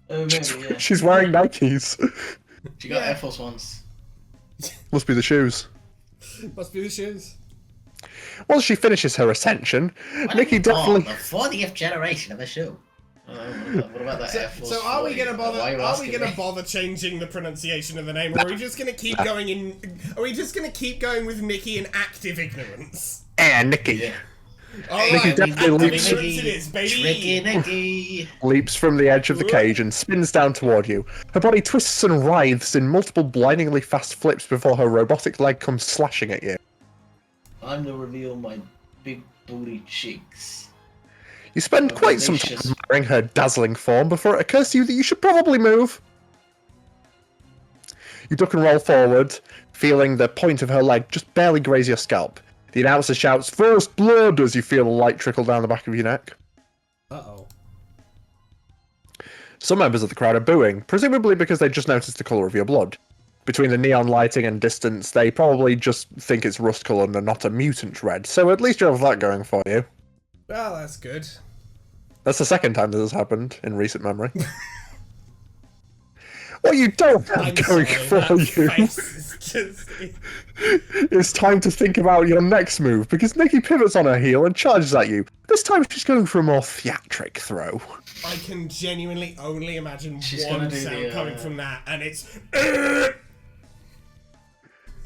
Oh, maybe, yeah. She's wearing Nikes. She got Air Force Ones. Must be the shoes. Must be the shoes. Once she finishes her ascension, Nikki definitely... the 40th generation of a shoe. What about that Air Force So are we 40? gonna bother? Why are you Are we asking gonna me? bother changing the pronunciation of the name, or are we just gonna keep going in? Are we just gonna keep going with Nikki in active ignorance? And Nikki Yeah. All Nikki right, definitely active leaps, ignorance it is, baby. Tricky Nicky. leaps from the edge of the cage and spins down toward you. Her body twists and writhes in multiple blindingly fast flips before her robotic leg comes slashing at you. I'm gonna reveal my big booty cheeks. You spend quite some time Delicious. admiring her dazzling form before it occurs to you that you should probably move. You duck and roll forward, feeling the point of her leg just barely graze your scalp. The announcer shouts, "First blood!" as you feel the light trickle down the back of your neck. Uh-oh. Some members of the crowd are booing, presumably because they just noticed the colour of your blood. Between the neon lighting and distance, they probably just think it's rust-coloured and not a mutant red, so at least you have that going for you. Well, that's good. That's the second time this has happened in recent memory. What you don't have I'm going sorry, for that you face is just... is time to think about your next move, because Nikki pivots on her heel and charges at you. This time she's going for a more theatric throw. I can genuinely only imagine She's one gonna do sound the, coming from that, and it's...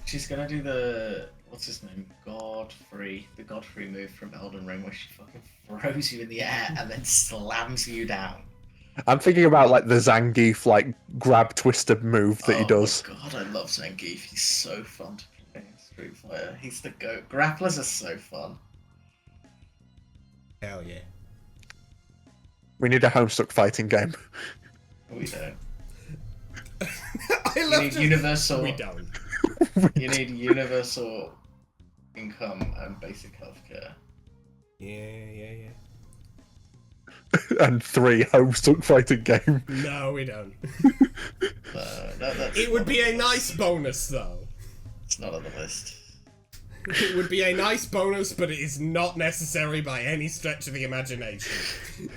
She's gonna do the what's his name? Godfrey. The Godfrey move from Elden Ring where she fucking throws you in the air and then slams you down. I'm thinking about like the Zangief like grab twister move that he does. Oh my god, I love Zangief. He's so fun to play in Street Fighter. He's the goat. Grapplers are so fun. Hell yeah. We need a Homestuck fighting game. We don't. I You love need just... universal. We don't. You need universal income and basic healthcare. Yeah. And 3 Homestuck fighting game. No, we don't. That's It would be a nice bonus, though. It's not on the list. It would be a nice bonus, but it is not necessary by any stretch of the imagination.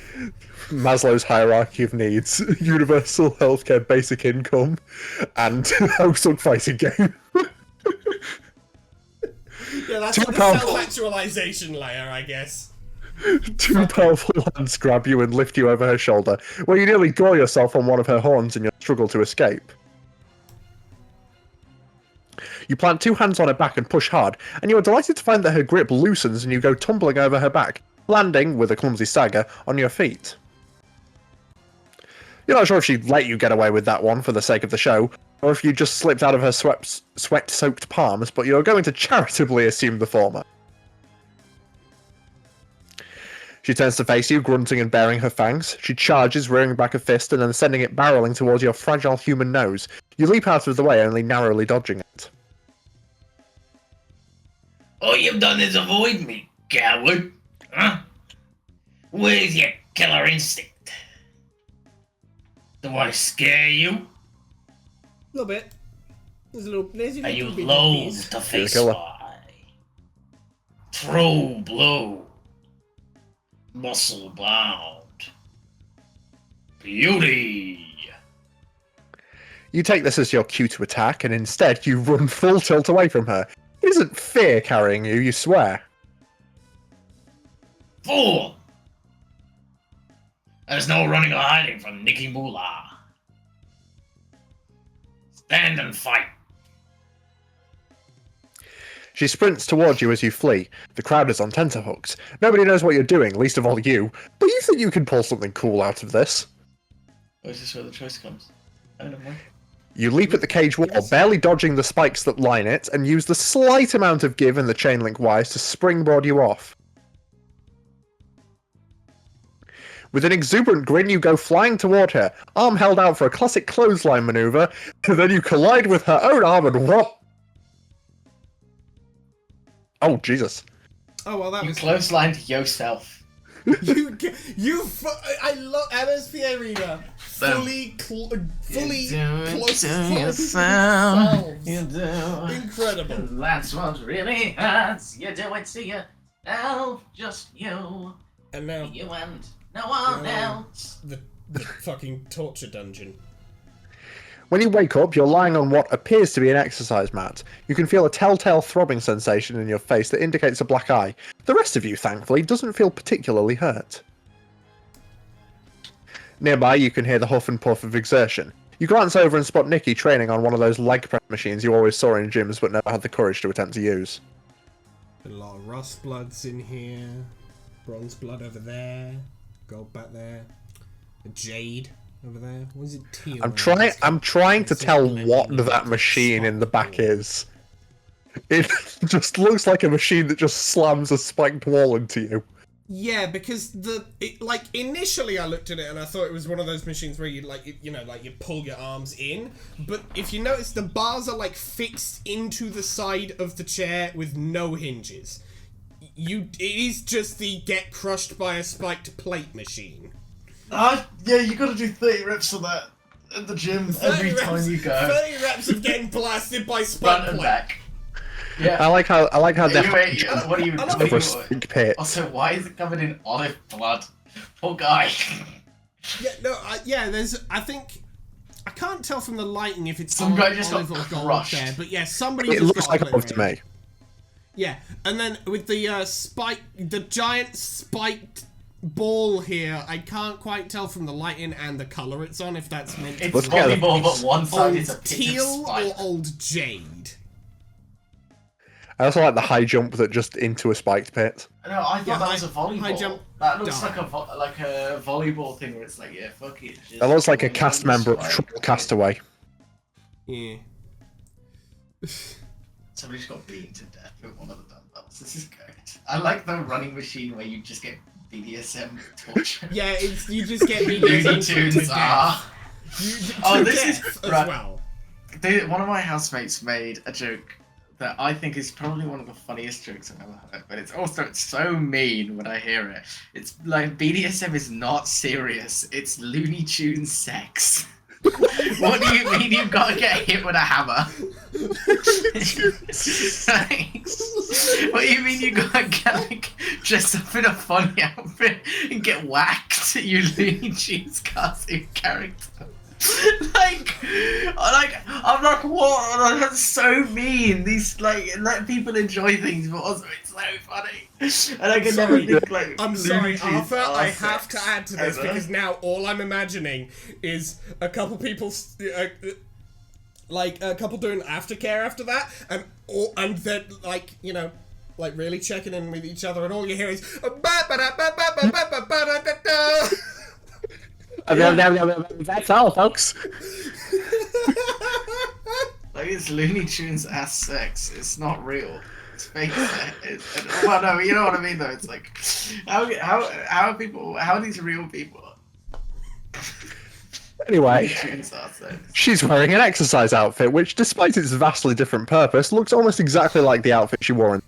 Maslow's hierarchy of needs: universal healthcare, basic income, and Homestuck fighting game. Yeah, that's Too the powerful. self-actualization layer, I guess. 2 powerful hands grab you and lift you over her shoulder, where you nearly gore yourself on one of her horns in your struggle to escape. You plant 2 hands on her back and push hard, and you are delighted to find that her grip loosens and you go tumbling over her back, landing, with a clumsy stagger, on your feet. You're not sure if she'd let you get away with that one for the sake of the show, or if you just slipped out of her sweat-soaked palms, but you're going to charitably assume the former. She turns to face you, grunting and baring her fangs. She charges, rearing back a fist, and then sending it barreling towards your fragile human nose. You leap out of the way, only narrowly dodging it. All you've done is avoid me, coward. Huh? Where's your killer instinct? Do I scare you? A little bit. There's a little bit Are you of a loath piece. to face killer. my true blue, muscle bound beauty? You take this as your cue to attack, and instead you run full tilt away from her. It isn't fear carrying you, you swear. Fool! There's no running or hiding from Nikki Moolah. Stand and fight. She sprints towards you as you flee. The crowd is on tenterhooks. Nobody knows what you're doing, least of all you, but you think you can pull something cool out of this. Or is this where the choice comes? I don't know. You leap at the cage wall, barely dodging the spikes that line it, and use the slight amount of give in the chain link wires to springboard you off. With an exuberant grin, you go flying toward her, arm held out for a classic clothesline maneuver, and then you collide with her own arm and whop! Oh, Jesus. Oh, well, that You was... clotheslined yourself. I love MSP Arena. Fully close to yourself. You do. Incredible. That's what really hurts. You do it to yourself, just you. And now You and no one else. the fucking torture dungeon. When you wake up, you're lying on what appears to be an exercise mat. You can feel a telltale throbbing sensation in your face that indicates a black eye. The rest of you, thankfully, doesn't feel particularly hurt. Nearby, you can hear the huff and puff of exertion. You glance over and spot Nikki training on one of those leg press machines you always saw in gyms but never had the courage to attempt to use. A lot of rust bloods in here. Bronze blood over there. Gold back there. A jade over there. What is it? Teal. I'm trying to tell what that machine in the back is. It just looks like a machine that just slams a spiked wall into you. Yeah, because initially I looked at it and I thought it was one of those machines where you you pull your arms in, but if you notice the bars are like fixed into the side of the chair with no hinges. It is just the get crushed by a spiked plate machine. Yeah, you gotta do 30 reps of that at the gym every time you go. 30 reps of getting blasted by Front spiked and plate. back. Yeah. I like how they're What are you over a stink pit. Also, why is it covered in olive blood? Poor guy. I think I can't tell from the lighting if it's Some guy just got olive or gold crushed. there, but yeah, somebody It just looks got like olive to obliterated. me. Yeah, and then with the the giant spiked ball here, I can't quite tell from the lighting and the color it's on if that's meant to It's be Let's get volleyball, but one side old is a pit of teal or spike. old jade. I also like the high jump that just into a spiked pit. No, I thought Yeah, that was a volleyball. high jump That looks down. like a volleyball thing where it's like, yeah, fuck it. just That looks like a go cast down the member of spike. Triple Castaway. Yeah. Somebody's got beaten to death with one of the dumbbells. This is good. I like the running machine where you just get BDSM torture. Yeah, you just get Looney BDSM to Tunes death. are. To Oh, this is death as right. well. one of my housemates made a joke that I think is probably one of the funniest jokes I've ever heard, but it's so mean when I hear it. It's like BDSM is not serious, it's Looney Tunes sex. What do you mean you've got to get hit with a hammer? What do you mean you got to get like dressed up in a funny outfit and get whacked, you Looney Tunes cartoon character? I'm like, what? That's so mean. These let people enjoy things, but also it's so funny. And I can never think like. I'm sorry, Looney Tunes Arthur. I are have to sex add to this ever. because now all I'm imagining is a couple people, like a couple doing aftercare after that, and then like really checking in with each other, and all you hear is. That's all, folks. Like it's Looney Tunes ass sex. It's not real. It's fake sex. Well, no, you know what I mean though. It's like, how are people? How are these real people? Anyway, Looney Tunes are sex. she's wearing an exercise outfit, which, despite its vastly different purpose, looks almost exactly like the outfit she wore in.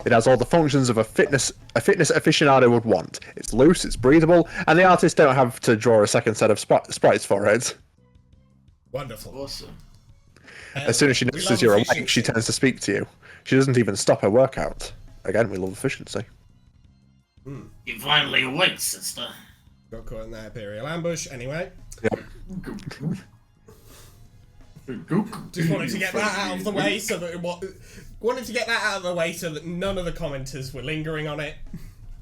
It has all the functions of a fitness aficionado would want. It's loose, it's breathable, and the artists don't have to draw a second set of sprites for it. Wonderful. Awesome. As soon as she We notices love you're awake, efficiency. she turns to speak to you. She doesn't even stop her workout. Again, we love efficiency. You finally awake, sister. Got caught in that Imperial ambush. Anyway, Yep. just wanted to get that out of the way so that none of the commenters were lingering on it.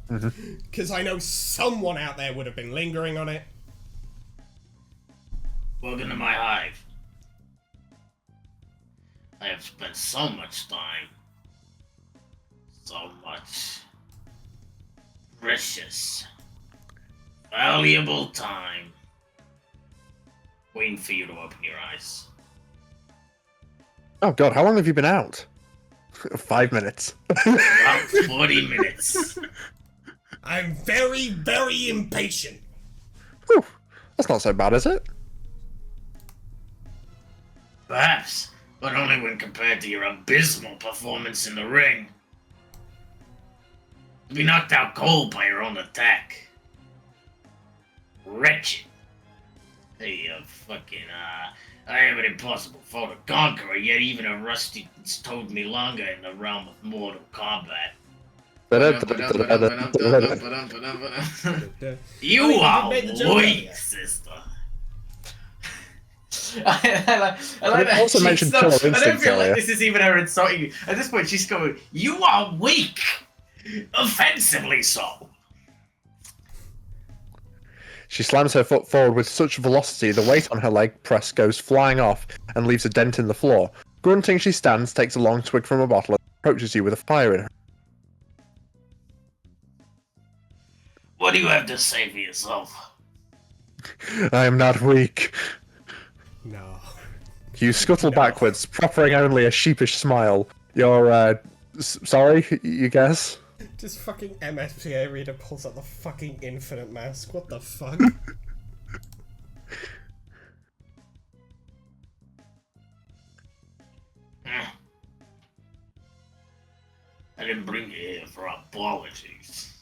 Because I know someone out there would have been lingering on it. Welcome to my hive. I have spent so much time, so much precious, valuable time waiting for you to open your eyes. Oh god, how long have you been out? 5 minutes. About 40 minutes. I'm very, very impatient. Whew. That's not so bad, is it? Perhaps, but only when compared to your abysmal performance in the ring. To be knocked out cold by your own attack. Wretched. Hey, I am an impossible foe to conquer, yet even a rusty told me longer in the realm of mortal combat. You Oh, you are made the joke weak, earlier. sister. I like that. also she's mentioned not- Killer I don't Instinct feel like earlier. this is even her insulting you. At this point, she's going, You are weak! Offensively so. She slams her foot forward with such velocity the weight on her leg press goes flying off and leaves a dent in the floor. Grunting, she stands, takes a long twig from a bottle, and approaches you with a fire in her. What do you have to say for yourself? I am not weak. No. You scuttle backwards, proffering only a sheepish smile. You're, sorry, you guess? Just fucking MSPA reader pulls out the fucking infinite mask. What the fuck? I didn't bring you here for apologies.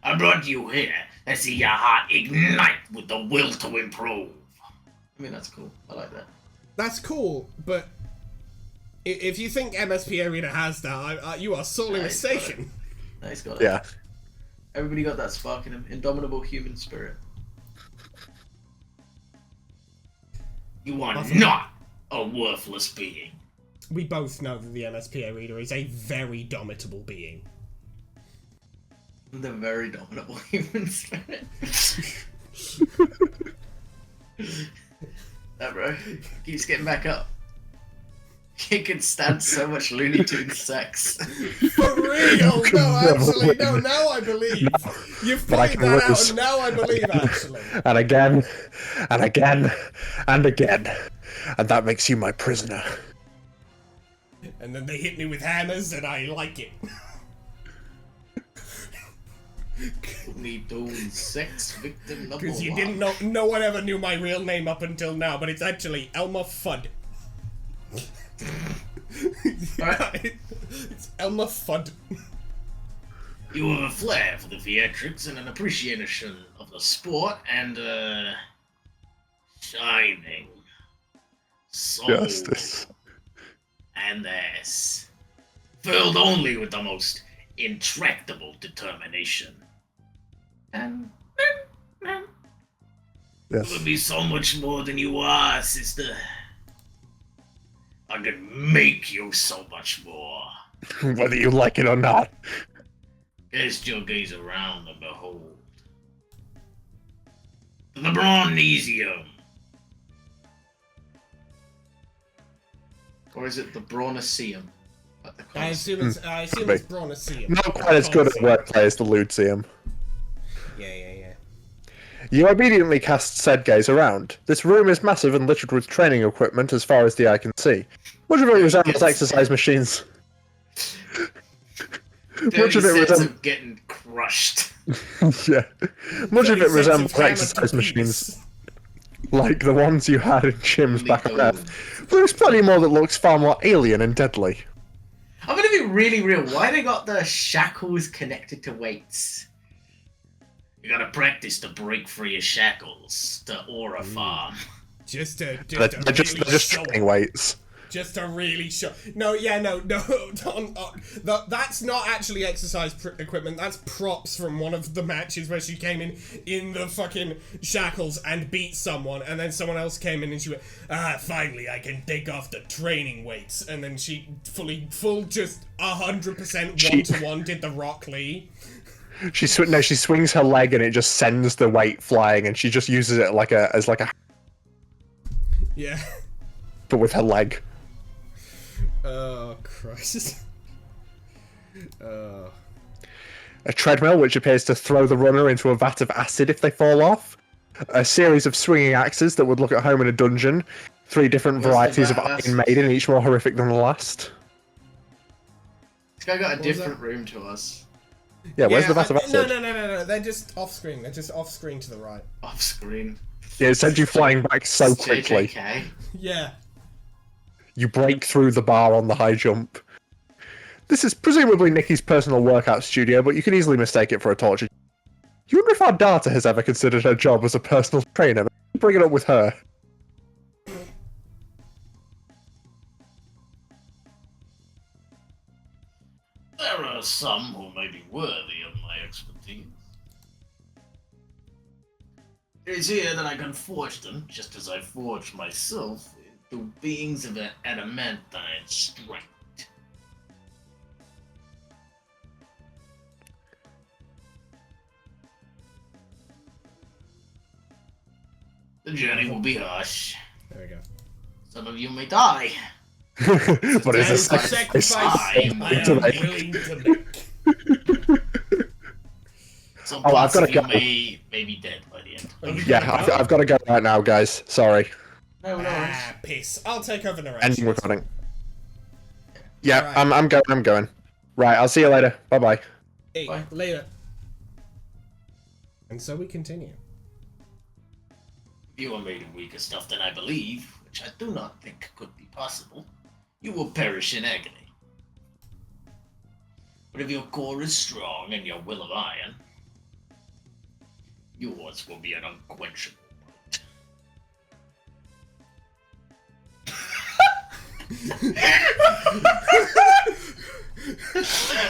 I brought you here to see your heart ignite with the will to improve. I mean, that's cool. I like that. That's cool, but if you think MSPA reader has that, you are sorely Nice, got it. mistaken. Nice, got it. Yeah. Everybody got that spark in them. Indomitable human spirit. You are not a worthless being. We both know that the MSPA reader is a very domitable being. The very dominable human spirit. That bro keeps getting back up. He can stand so much Looney Tunes sex. For real? No, actually, no, now I believe. You've But I pointed can that out, lose. and now I believe, actually. And again, and again, and again. And that makes you my prisoner. And then they hit me with hammers, and I like it. Looney Tunes sex victim number Because you 1. didn't know, no one ever knew my real name up until now, but it's actually Elmer Fudd. Alright. It's Elmer Fudd. You have a flair for the theatrics and an appreciation of the sport and, shining soul Justice. and ass, filled only with the most intractable determination. And you Yes. would be so much more than you are, sister. I could make you so much more. Whether you like it or not. Cast your gaze around and behold. The Bronesium. Or is it the Brawnaceum? Like the I assume it's Bronesium. Not quite as good at wordplay as the Lucium. Yeah. You obediently cast said gaze around. This room is massive and littered with training equipment as far as the eye can see. Much of it resembles exercise machines. Much of it resembles getting crushed. yeah. Much of it 30 cents resembles of hammer exercise to machines piece. like the ones you had in gyms back on Earth. But there's plenty more that looks far more alien and deadly. I'm gonna be really real. Why they got the shackles connected to weights? You gotta practice to break free of shackles to aura farm. Just to They're just really show training weights. Just to really show. No. That's not actually exercise equipment. That's props from one of the matches where she came in the fucking shackles and beat someone, and then someone else came in and she went, finally I can take off the training weights, and then she full just 100% one-to-one did the Rock Lee. She swings her leg and it just sends the weight flying, and she just uses it as a Yeah. but with her leg. Oh Christ. Oh. A treadmill which appears to throw the runner into a vat of acid if they fall off. A series of swinging axes that would look at home in a dungeon. 3 different varieties of Iron Maiden, each more horrific than the last. This guy got a What was different room to us. Yeah, where's the vat of acid? No. They're just off screen. They're just off screen to the right. Off screen. Yeah, it sends you flying back so quickly. JJK. Yeah. You break through the bar on the high jump. This is presumably Nikki's personal workout studio, but you can easily mistake it for a torture. You wonder if our data has ever considered her job as a personal trainer. Bring it up with her. There are some who may be worthy of my expertise. It is here that I can forge them, just as I forged myself, into beings of an adamantine strength. The journey will be harsh. There we go. Some of you may die. But it's a sacrifice I I am willing to make. Some Oh, I've parts of gotta you go. may be dead by the end. Yeah, I've got to go right now, guys. Sorry. No, no. Ah, piss. I'll take over narration. Ending recording. Yeah, Right. I'm going. Right, I'll see you later. Bye-bye. Hey, Bye. later. And so we continue. You are made of weaker stuff than I believe, which I do not think could be possible. You will perish in agony. But if your core is strong and your will of iron, yours will be an unquenchable light.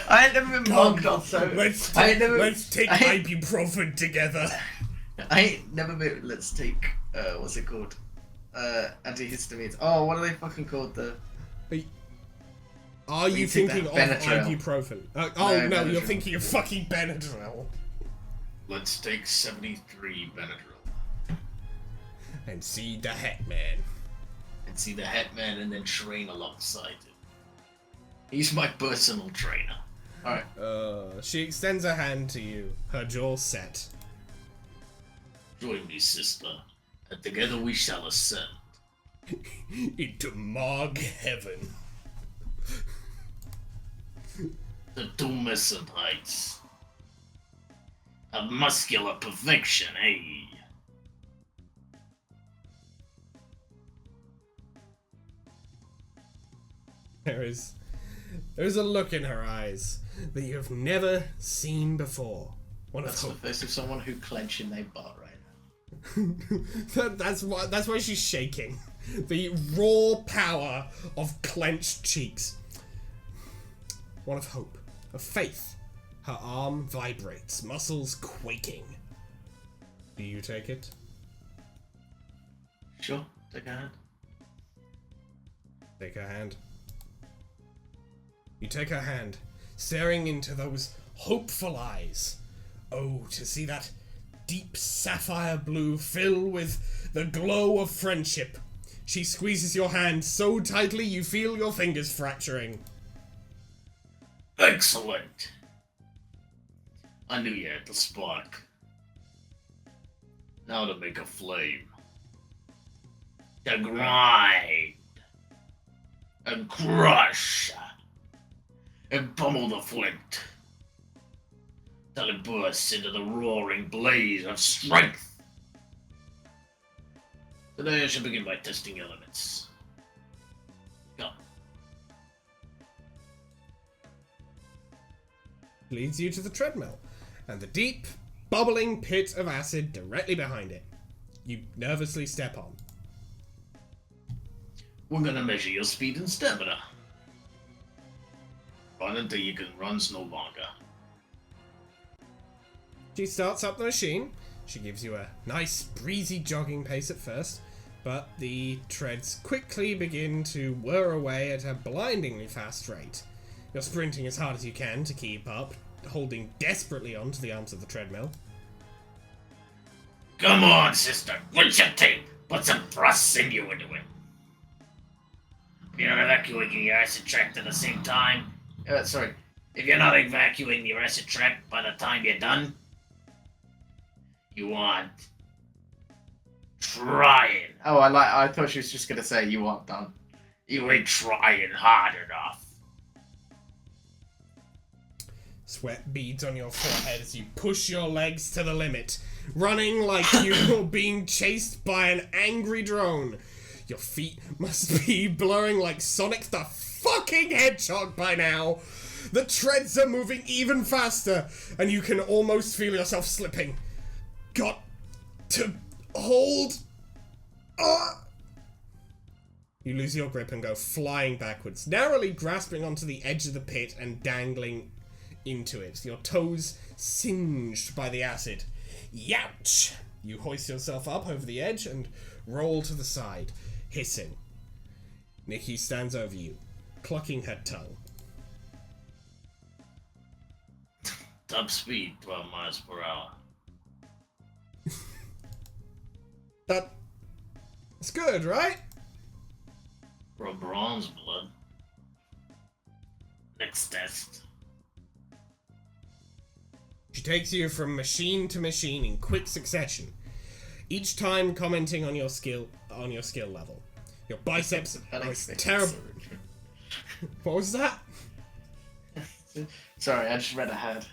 I ain't never been mugged off so. Let's I ain't never. take I ain't- ibuprofen together. I ain't never been. Let's take. What's it called? Antihistamines. Oh, what are they fucking called? Are you you take thinking that of Benadryl. ibuprofen? No, No, you're Benadryl. thinking of fucking Benadryl. Let's take 73 Benadryl And see the Hetman. and see the Hetman and then train alongside him. He's my personal trainer. Alright. She extends a hand to you, her jaw set. Join me, sister, and together we shall ascend. Into Mog Heaven. The Tumescent Heights. of muscular perfection, eh? There's a look in her eyes that you have never seen before. One of That's the hope. face of someone who clenching their butt right now. That's why she's shaking. The raw power of clenched cheeks. One of hope, of faith. Her arm vibrates, muscles quaking. Do you take it? Sure, take a hand. Take her hand. You take her hand, staring into those hopeful eyes. Oh, to see that deep sapphire blue fill with the glow of friendship. She squeezes your hand so tightly you feel your fingers fracturing. Excellent. I knew you had the spark. Now to make a flame. To grind. And crush. And pummel the flint. Till it bursts into the roaring blaze of strength. Today I shall begin by testing your limits. Come. Leads you to the treadmill, and the deep, bubbling pit of acid directly behind it. You nervously step on. We're gonna measure your speed and stamina. Run until you can run no longer. She starts up the machine. She gives you a nice, breezy jogging pace at first, but the treads quickly begin to whir away at a blindingly fast rate. You're sprinting as hard as you can to keep up, holding desperately onto the arms of the treadmill. Come on, sister, quit your tape. Put some thrust sinew into it. If you're not evacuating your acid tract at the same time, Sorry. if you're not evacuating your acid tract by the time you're done, you aren't trying. Oh, I thought she was just gonna say you aren't done. You ain't trying hard enough. Sweat beads on your forehead as you push your legs to the limit, running like you're being chased by an angry drone. Your feet must be blurring like Sonic the fucking Hedgehog by now. The treads are moving even faster, and you can almost feel yourself slipping. Got to hold. You lose your grip and go flying backwards, narrowly grasping onto the edge of the pit and dangling into it, your toes singed by the acid. Youch! You hoist yourself up over the edge and roll to the side, hissing. Nikki stands over you, clucking her tongue. Top speed, 12 miles per hour. That's good, right? For a bronze blood. Next test. She takes you from machine to machine in quick succession, each time commenting on your skill level. Your biceps are terrible. What was that? Sorry, I just read ahead.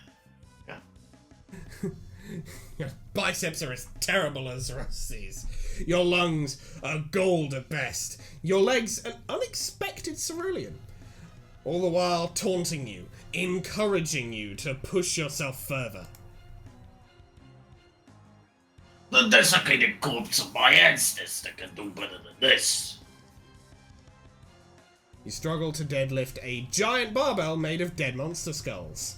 Yeah. Your biceps are as terrible as Rusty's. Your lungs are gold at best. Your legs an unexpected cerulean. All the while taunting you, encouraging you to push yourself further. The desiccated corpse of my ancestor can do better than this. You struggle to deadlift a giant barbell made of dead monster skulls.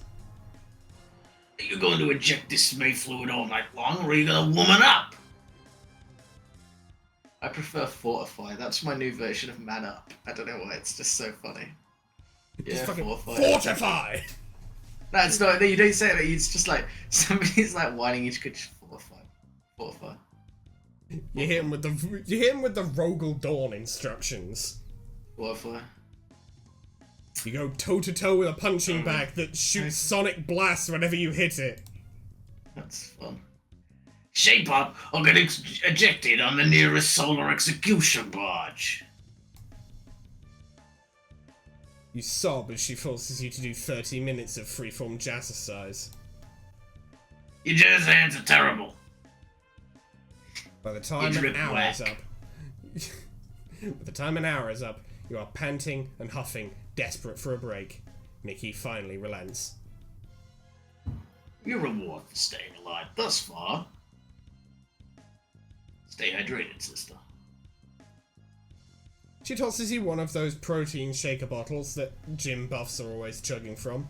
Are you going to inject this May fluid all night long, or are you going to woman up? I prefer Fortify. That's my new version of Man Up. I don't know why, it's just so funny. Just Yeah, fucking Fortify. fortify! No, it's not. No, you don't say that. It's just like somebody's like whining. You could just Fortify. Fortify. You hit him with the Rogel Dawn instructions. Fortify. You go toe to toe with a punching bag that shoots sonic blasts whenever you hit it. That's fun. Shape up or get ejected on the nearest solar execution barge. You sob as she forces you to do 30 minutes of freeform jazzercise. Your jazz hands are terrible. By the time You an drip hour is whack. up, by the time an hour is up, you are panting and huffing, desperate for a break. Nikki finally relents. Your reward for staying alive thus far. Stay hydrated, sister. She tosses you one of those protein shaker bottles that gym buffs are always chugging from.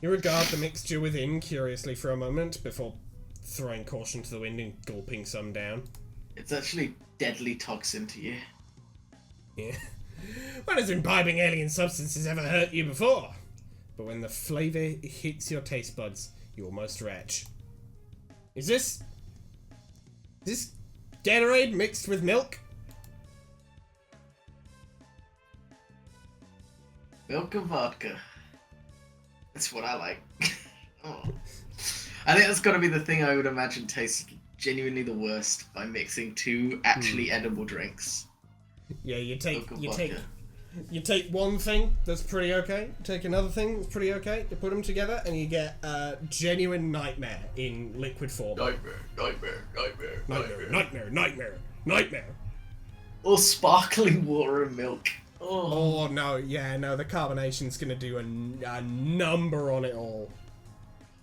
You regard the mixture within curiously for a moment before throwing caution to the wind and gulping some down. It's actually deadly toxin to you. Yeah. When has imbibing alien substances ever hurt you before? But when the flavour hits your taste buds, you almost retch. Is this Gatorade mixed with milk? Milk and vodka. That's what I like. Oh. I think that's got to be the thing I would imagine tastes genuinely the worst by mixing two actually edible drinks. Yeah, you take Milk and vodka. you take one thing that's pretty okay, take another thing that's pretty okay, you put them together, and you get a genuine nightmare in liquid form. Nightmare. Or sparkling water and milk. Oh. Oh no, the carbonation's gonna do a number on it all.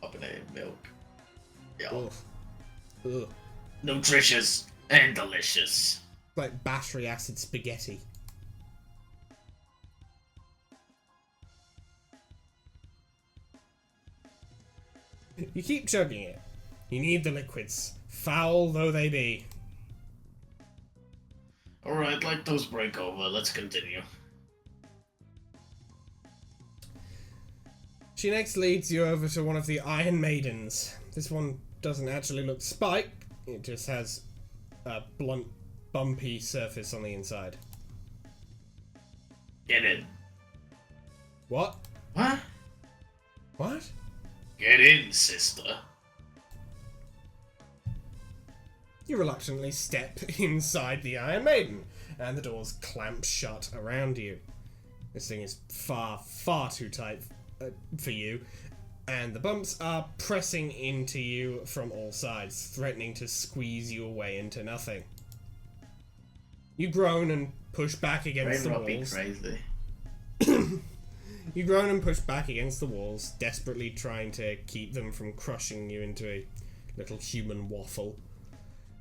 Carbonated milk. Yeah. Ugh. Nutritious and delicious. Like battery acid spaghetti. You keep chugging it. You need the liquids, foul though they be. Alright, let those break over. Let's continue. She next leads you over to one of the Iron Maidens. This one doesn't actually look spiked, it just has a blunt, bumpy surface on the inside. Get in. What? What? What? Get in, sister. You reluctantly step inside the Iron Maiden, and the doors clamp shut around you. This thing is far, far too tight for you, and the bumps are pressing into you from all sides, threatening to squeeze you away into nothing. You groan and push back against the walls. Crazy. You groan and push back against the walls, desperately trying to keep them from crushing you into a little human waffle.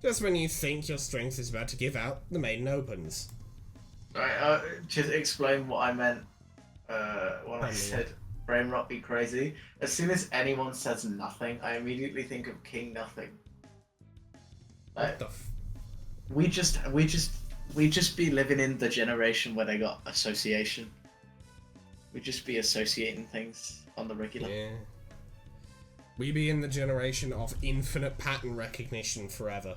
Just when you think your strength is about to give out, the maiden opens. Right, just explain what I meant when I said brain rot be crazy. As soon as anyone says nothing, I immediately think of King Nothing. Like, we just be living in the generation where they got association. We just be associating things on the regular. Yeah. We be in the generation of infinite pattern recognition forever.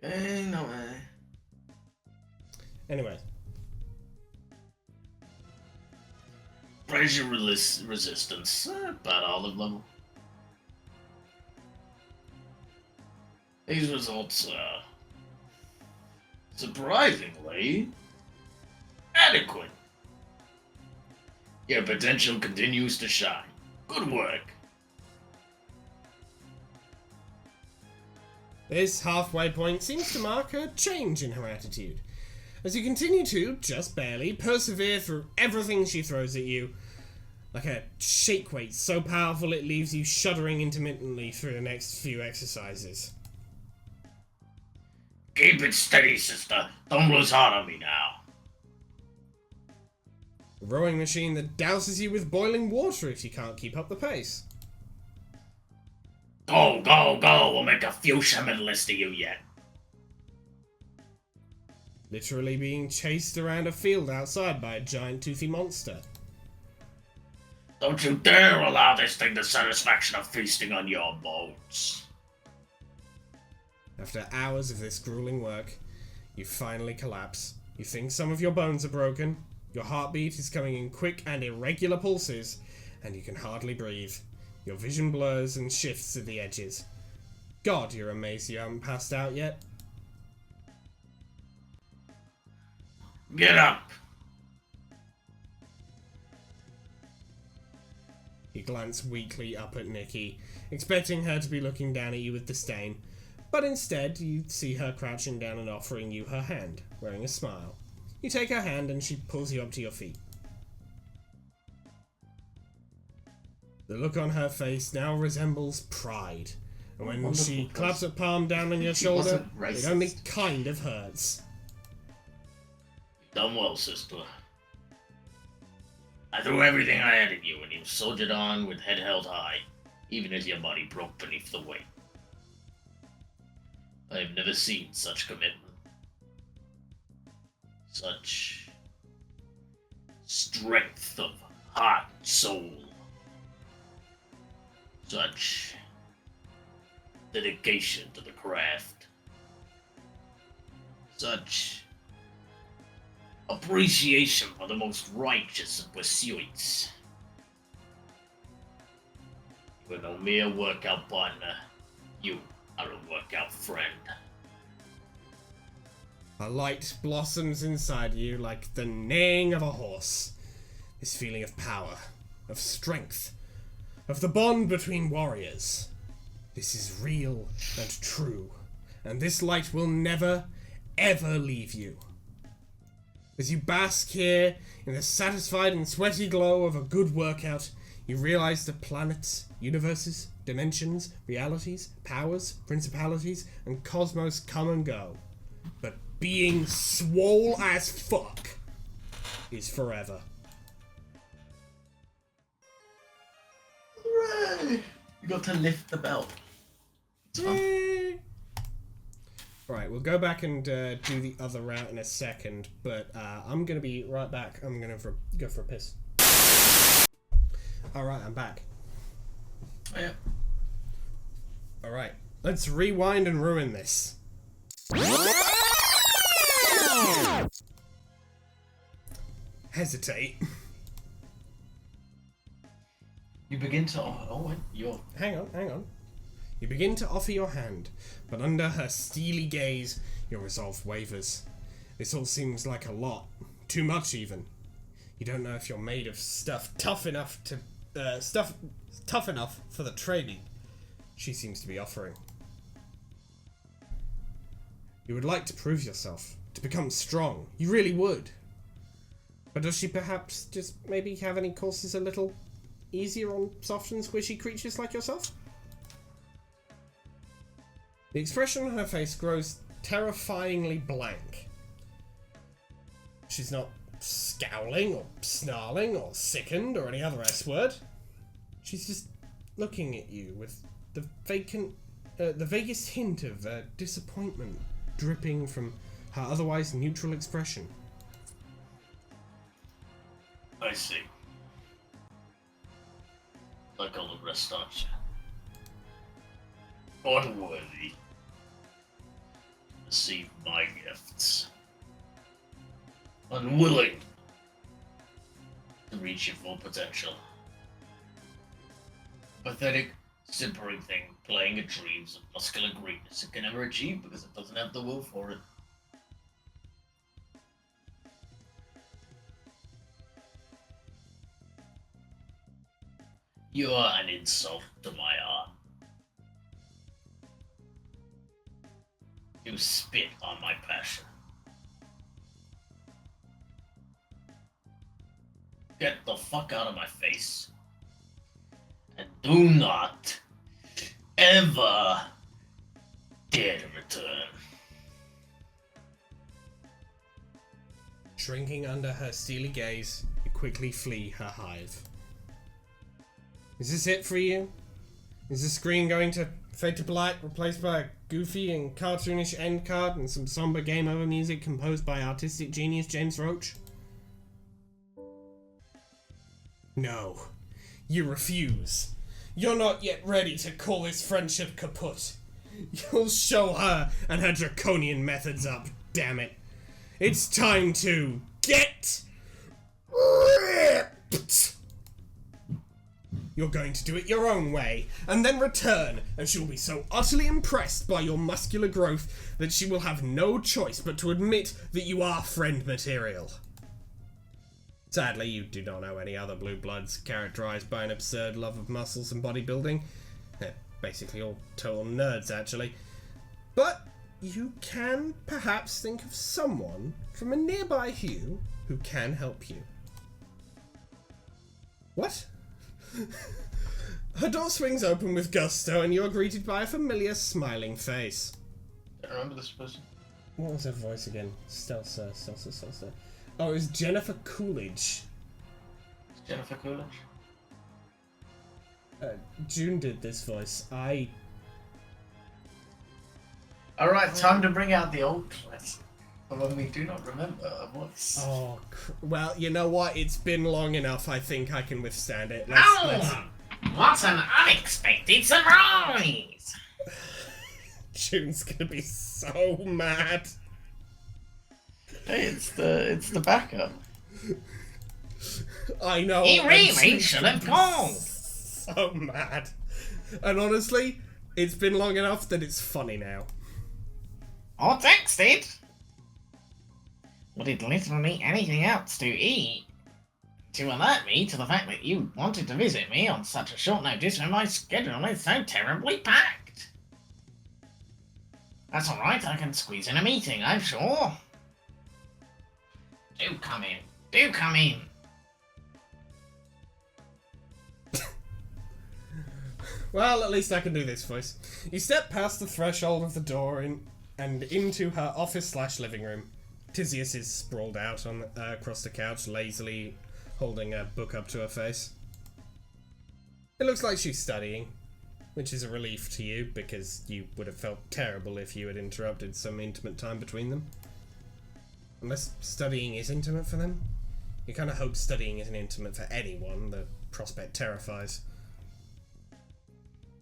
No way. Anyway. Pressure resistance. About olive level. These results are surprisingly adequate. Your potential continues to shine. Good work. This halfway point seems to mark a change in her attitude, as you continue to, just barely, persevere through everything she throws at you, like a shake weight so powerful it leaves you shuddering intermittently through the next few exercises. Keep it steady, sister. Don't lose heart on me now. A rowing machine that douses you with boiling water if you can't keep up the pace. Go, go, go. We'll make a fuchsia medalist of you yet. Literally being chased around a field outside by a giant toothy monster. Don't you dare allow this thing the satisfaction of feasting on your bones. After hours of this grueling work, you finally collapse. You think some of your bones are broken, your heartbeat is coming in quick and irregular pulses, and you can hardly breathe. Your vision blurs and shifts at the edges. God, you're amazed you haven't passed out yet. Get up. You glance weakly up at Nikki. expecting her to be looking down at you with disdain, but instead you see her crouching down and offering you her hand, wearing a smile. You take her hand and she pulls you up to your feet. The look on her face now resembles pride, and when she claps a palm down on your shoulder, it only kind of hurts. You've done well, sister. I threw everything I had at you, and you soldiered on with head held high, even as your body broke beneath the weight. I have never seen such commitment. Such strength of heart, soul. Such dedication to the craft. Such appreciation for the most righteous of pursuits. You are no mere workout partner. You are a workout friend. A light blossoms inside you like the neighing of a horse. This feeling of power, of strength, of the bond between warriors. This is real and true, and this light will never, ever leave you. As you bask here in the satisfied and sweaty glow of a good workout, you realize that planets, universes, dimensions, realities, powers, principalities, and cosmos come and go. But being swole as fuck is forever. Hooray! You got to lift the belt. Right, we'll go back and do the other route in a second, but I'm going to be right back. I'm going to go for a piss. Alright, I'm back. Oh, yeah. Alright, let's rewind and ruin this. Hesitate. You begin to. Oh, wait, you're. Hang on. You begin to offer your hand, but under her steely gaze, your resolve wavers. This all seems like a lot. Too much, even. You don't know if you're made of stuff tough enough for the training she seems to be offering. You would like to prove yourself, to become strong. You really would. But does she perhaps just maybe have any courses a little easier on soft and squishy creatures like yourself? The expression on her face grows terrifyingly blank. She's not scowling or snarling or sickened or any other S word. She's just looking at you with the vaguest hint of disappointment dripping from her otherwise neutral expression. I see. Like all the rest, aren't you? Unworthy to receive my gifts. Unwilling to reach your full potential. Pathetic, simpering thing playing at dreams of muscular greatness it can never achieve because it doesn't have the will for it. You are an insult to my art. You spit on my passion. Get the fuck out of my face. And do not ever dare to return. Shrinking under her steely gaze, you quickly flee her hive. Is this it for you? Is the screen going to fade to black, replaced by a goofy and cartoonish end card and some somber game over music composed by artistic genius James Roach? No. You refuse. You're not yet ready to call this friendship kaput. You'll show her and her draconian methods up, damn it. It's time to get ripped! You're going to do it your own way, and then return, and she'll be so utterly impressed by your muscular growth that she will have no choice but to admit that you are friend material. Sadly, you do not know any other blue bloods characterized by an absurd love of muscles and bodybuilding. basically all total nerds, actually. But you can perhaps think of someone from a nearby hue who can help you. What? Her door swings open with gusto, and you are greeted by a familiar, smiling face. I remember this person. What was her voice again? Stelsa. Oh, it was Jennifer Coolidge. Jennifer Coolidge. June did this voice. Alright, time to bring out the old clips. When we do not remember a voice. Oh, well, you know what? It's been long enough. I think I can withstand it. What an unexpected surprise! June's gonna be so mad. Hey, it's the backup. I know. He really should have gone. So mad. And honestly, it's been long enough that it's funny now. Or texted. Would it literally anything else to eat? To alert me to the fact that you wanted to visit me on such a short notice when my schedule is so terribly packed. That's alright, I can squeeze in a meeting, I'm sure. Do come in. Do come in. Well, at least I can do this voice. You step past the threshold of the door and into her office/living room. Tisius is sprawled out on across the couch, lazily holding a book up to her face. It looks like she's studying, which is a relief to you, because you would have felt terrible if you had interrupted some intimate time between them. Unless studying is intimate for them. You kind of hope studying isn't intimate for anyone. The prospect terrifies.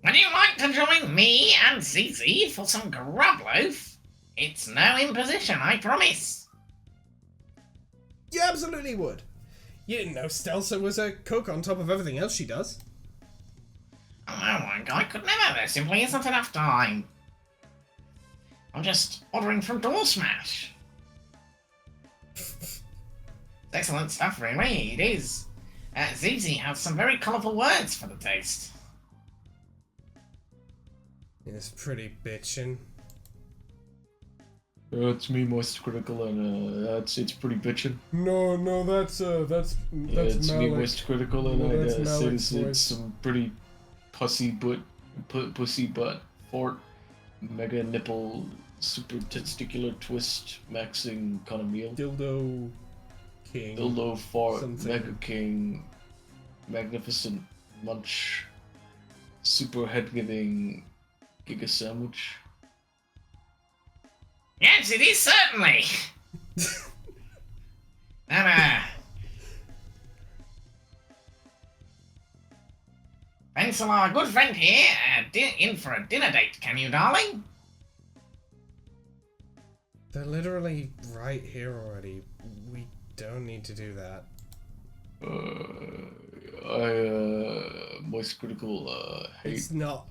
Would you like to join me and Zizi for some grub loaf? It's no imposition, I promise. You absolutely would. You didn't know Stelsa was a cook on top of everything else she does. Oh my god, I could never. There simply isn't enough time. I'm just ordering from Door Smash. Excellent stuff, really. It is. Zizi has some very colourful words for the taste. It's pretty bitchin'. It's me, Moist Critical, and it's pretty bitchin'. No, that's It's me, Malik. Moist Critical, and No, I that's say Malik's it's voice. some pretty pussy butt fort, mega nipple, super testicular twist, maxing kind of meal. Dildo King. Dildo fart, something. mega king, magnificent munch, super head giving giga sandwich. Yes, it is certainly. And, Pencil, our good friend here, in for a dinner date, can you, darling? They're literally right here already. We don't need to do that. Moist Critical, hate It's not.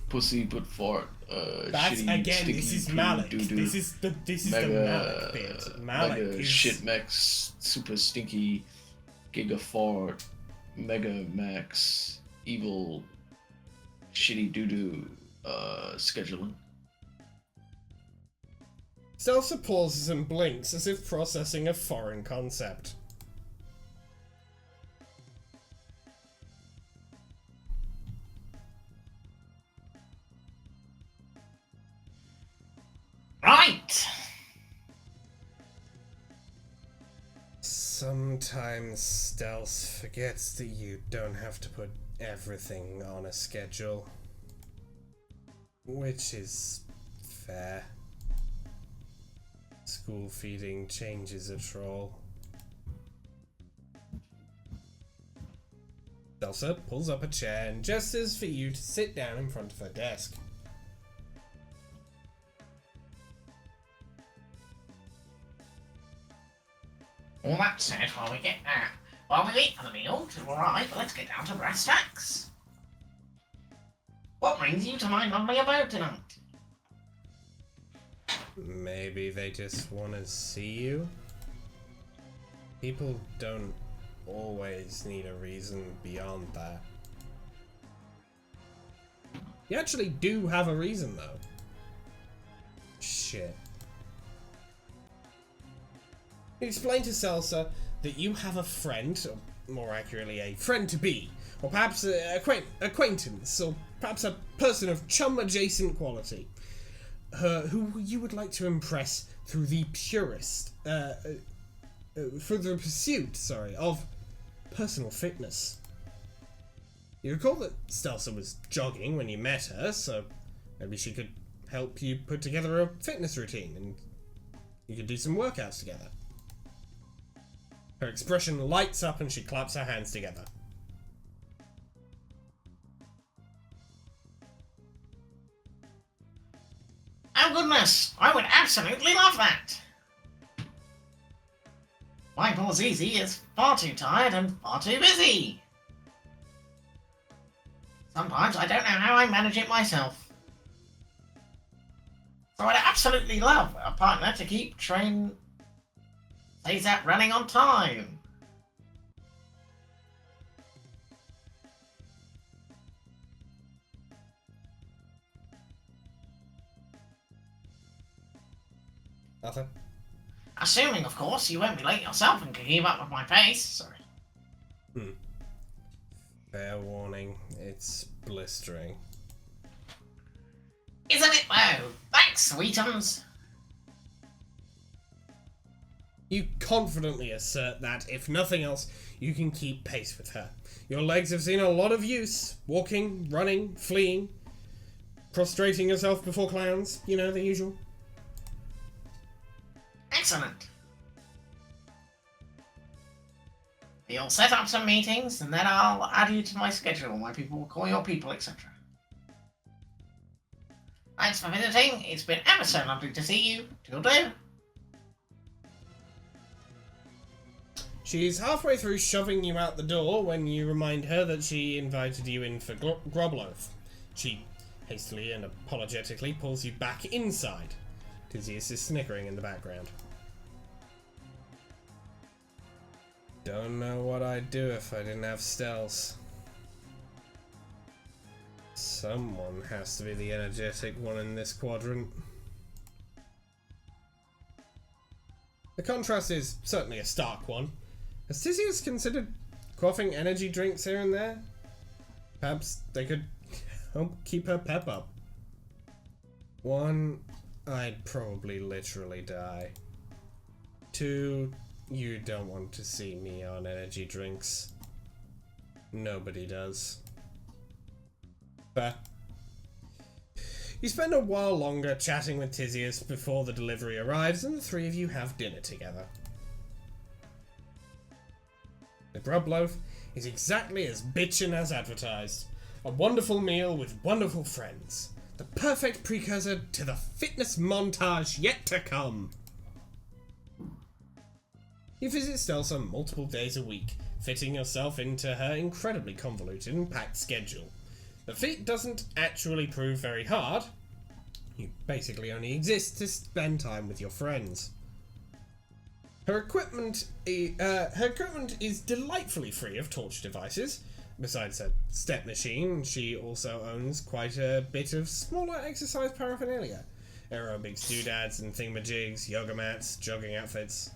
pussy but fart, That's shitty, again. sticky, This is poo, Malik. doo-doo, This is the Malik bit. Malik mega is shit max, super stinky, giga fart, mega max, evil, shitty doo-doo, scheduling. Stelsa pauses and blinks as if processing a foreign concept. Right. Sometimes Stealth forgets that you don't have to put everything on a schedule. Which is fair. School feeding changes a troll. Delsa pulls up a chair and gestures for you to sit down in front of her desk. All that said, while we wait for the meal to arrive, let's get down to brass tacks. What brings you to my lovely abode tonight? Maybe they just want to see you? People don't always need a reason beyond that. You actually do have a reason, though. Shit. You explain to Celsa that you have a friend, or more accurately, a friend-to-be, or perhaps an acquaintance, or perhaps a person of chum-adjacent quality, who you would like to impress through the pursuit, of personal fitness. You recall that Stelsa was jogging when you met her, so maybe she could help you put together a fitness routine, and you could do some workouts together. Her expression lights up and she claps her hands together. Oh goodness, I would absolutely love that! My poor Zizi is far too tired and far too busy. Sometimes I don't know how I manage it myself. So I'd absolutely love a partner to keep stays that running on time. Nothing? Assuming, of course, you won't be late yourself and can keep up with my pace. Sorry. Fair warning, it's blistering. Isn't it though? Thanks, sweetums. You confidently assert that, if nothing else, you can keep pace with her. Your legs have seen a lot of use. Walking, running, fleeing, prostrating yourself before clowns. You know, the usual. Excellent. You'll set up some meetings, and then I'll add you to my schedule. My people will call your people, etc. Thanks for visiting. It's been ever so lovely to see you. Toodle-doo. She's halfway through shoving you out the door when you remind her that she invited you in for Grobloaf. She hastily and apologetically pulls you back inside. Tizius is snickering in the background. Don't know what I'd do if I didn't have stealth. Someone has to be the energetic one in this quadrant. The contrast is certainly a stark one. Has Tizius considered quaffing energy drinks here and there? Perhaps they could help keep her pep up. 1, I'd probably literally die. 2, you don't want to see me on energy drinks. Nobody does. But you spend a while longer chatting with Tizius before the delivery arrives, and the three of you have dinner together. The grub loaf is exactly as bitchin' as advertised. A wonderful meal with wonderful friends. The perfect precursor to the fitness montage yet to come. You visit Stelsa multiple days a week, fitting yourself into her incredibly convoluted and packed schedule. The feat doesn't actually prove very hard. You basically only exist to spend time with your friends. Her equipment is delightfully free of torture devices. Besides her step machine, she also owns quite a bit of smaller exercise paraphernalia. Aerobics doodads and thingamajigs, yoga mats, jogging outfits.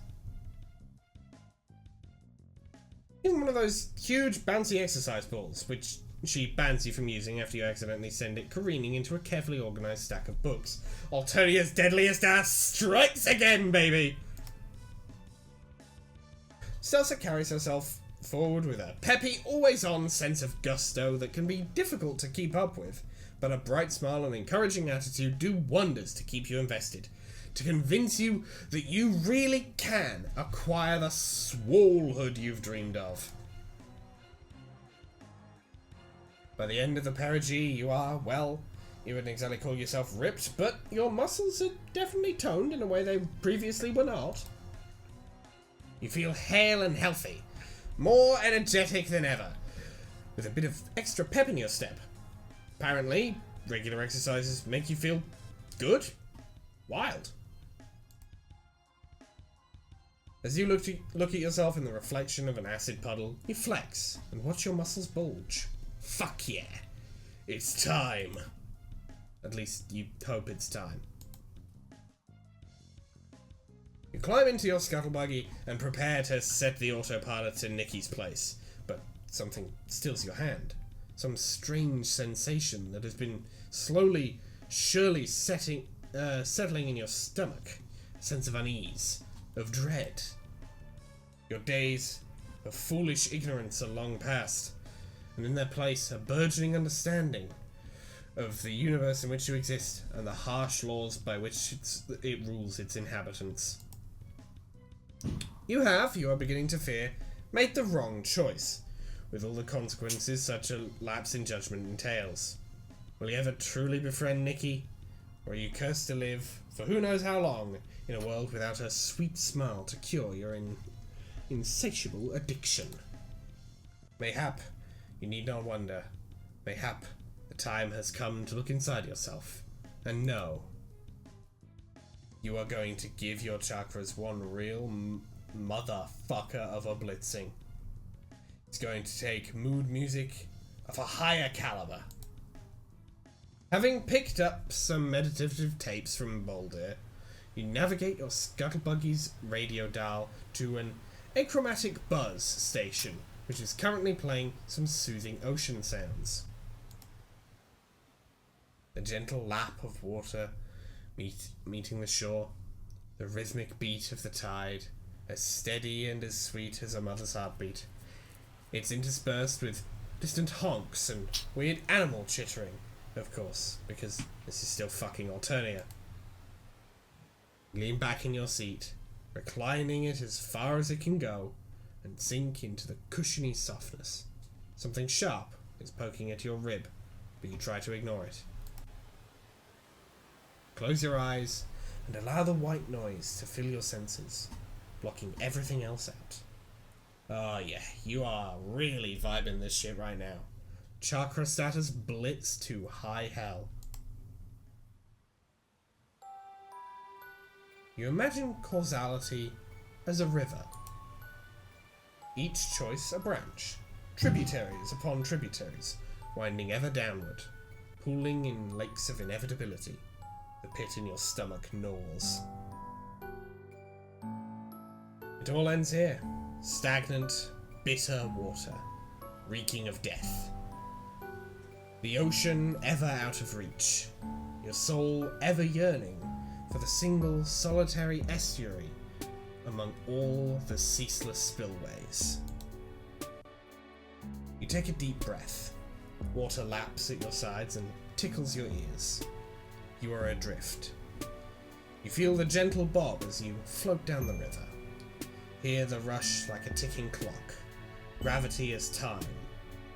Even one of those huge bouncy exercise balls, which she bans you from using after you accidentally send it careening into a carefully organised stack of books. Altonia's deadliest ass strikes again, baby! Stelsa carries herself forward with a peppy, always-on sense of gusto that can be difficult to keep up with, but a bright smile and encouraging attitude do wonders to keep you invested, to convince you that you really can acquire the swolehood you've dreamed of. By the end of the perigee, you are, well, you wouldn't exactly call yourself ripped, but your muscles are definitely toned in a way they previously were not. You feel hale and healthy, more energetic than ever, with a bit of extra pep in your step. Apparently, regular exercises make you feel good, wild. As you look at yourself in the reflection of an acid puddle, you flex and watch your muscles bulge. Fuck yeah, it's time. At least you hope it's time. You climb into your scuttle buggy and prepare to set the autopilot in Nikki's place, but something steals your hand. Some strange sensation that has been slowly, surely settling in your stomach. A sense of unease, of dread. Your days of foolish ignorance are long past, and in their place a burgeoning understanding of the universe in which you exist and the harsh laws by which it rules its inhabitants. You are beginning to fear, made the wrong choice, with all the consequences such a lapse in judgment entails. Will you ever truly befriend Nikki, or are you cursed to live, for who knows how long, in a world without a sweet smile to cure your insatiable addiction? Mayhap, you need not wonder. Mayhap, the time has come to look inside yourself, and know you are going to give your chakras one real motherfucker of a blitzing. It's going to take mood music of a higher caliber. Having picked up some meditative tapes from Boulder, you navigate your scuttlebuggy's radio dial to an achromatic buzz station, which is currently playing some soothing ocean sounds. The gentle lap of water meeting the shore, the rhythmic beat of the tide, as steady and as sweet as a mother's heartbeat. It's interspersed with distant honks and weird animal chittering, of course, because this is still fucking Alternia. Lean back in your seat, reclining it as far as it can go, and sink into the cushiony softness. Something sharp is poking at your rib, but you try to ignore it. Close your eyes and allow the white noise to fill your senses, blocking everything else out. Oh yeah, you are really vibing this shit right now. Chakra status blitz to high hell. You imagine causality as a river. Each choice a branch, tributaries upon tributaries, winding ever downward, pooling in lakes of inevitability. The pit in your stomach gnaws. It all ends here. Stagnant, bitter water, reeking of death. The ocean ever out of reach. Your soul ever yearning for the single solitary estuary among all the ceaseless spillways. You take a deep breath. Water laps at your sides and tickles your ears. You are adrift. You feel the gentle bob as you float down the river. Hear the rush like a ticking clock. Gravity is time,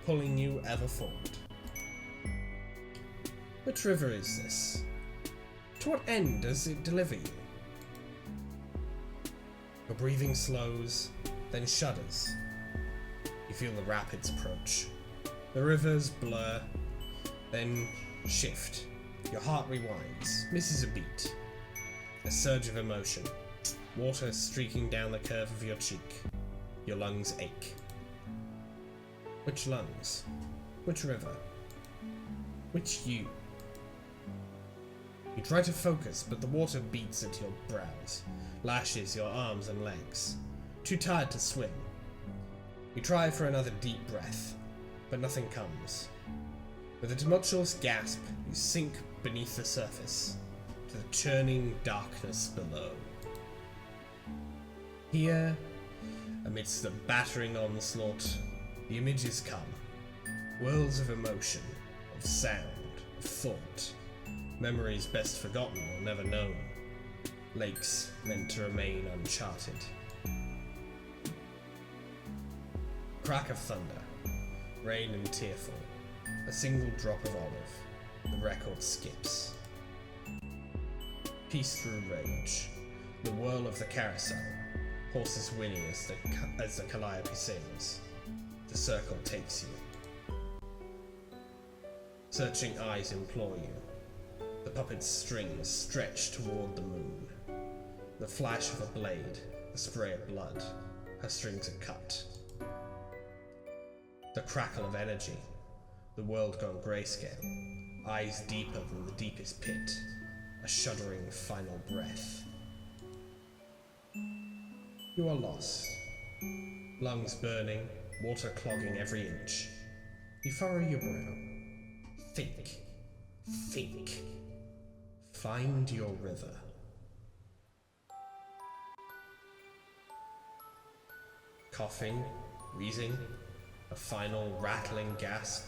pulling you ever forward. Which river is this? To what end does it deliver you? Your breathing slows, then shudders. You feel the rapids approach. The rivers blur, then shift. Your heart rewinds, misses a beat. A surge of emotion. Water streaking down the curve of your cheek. Your lungs ache. Which lungs? Which river? Which you? You try to focus, but the water beats at your brows, lashes your arms and legs. Too tired to swim. You try for another deep breath, but nothing comes. With a tumultuous gasp, you sink beneath the surface, to the churning darkness below. Here, amidst the battering onslaught, the images come. Worlds of emotion, of sound, of thought. Memories best forgotten or never known. Lakes meant to remain uncharted. Crack of thunder. Rain and tearful. A single drop of olive. The record skips. Peace through rage. The whirl of the carousel. Horses whinny as the calliope sails. The circle takes you. Searching eyes implore you. The puppet's strings stretch toward the moon. The flash of a blade, the spray of blood. Her strings are cut. The crackle of energy. The world gone grayscale. eyes deeper than the deepest pit, a shuddering final breath. You are lost. Lungs burning, water clogging every inch. You furrow your brow. Think. Think. Find your river. Coughing, wheezing, a final rattling gasp.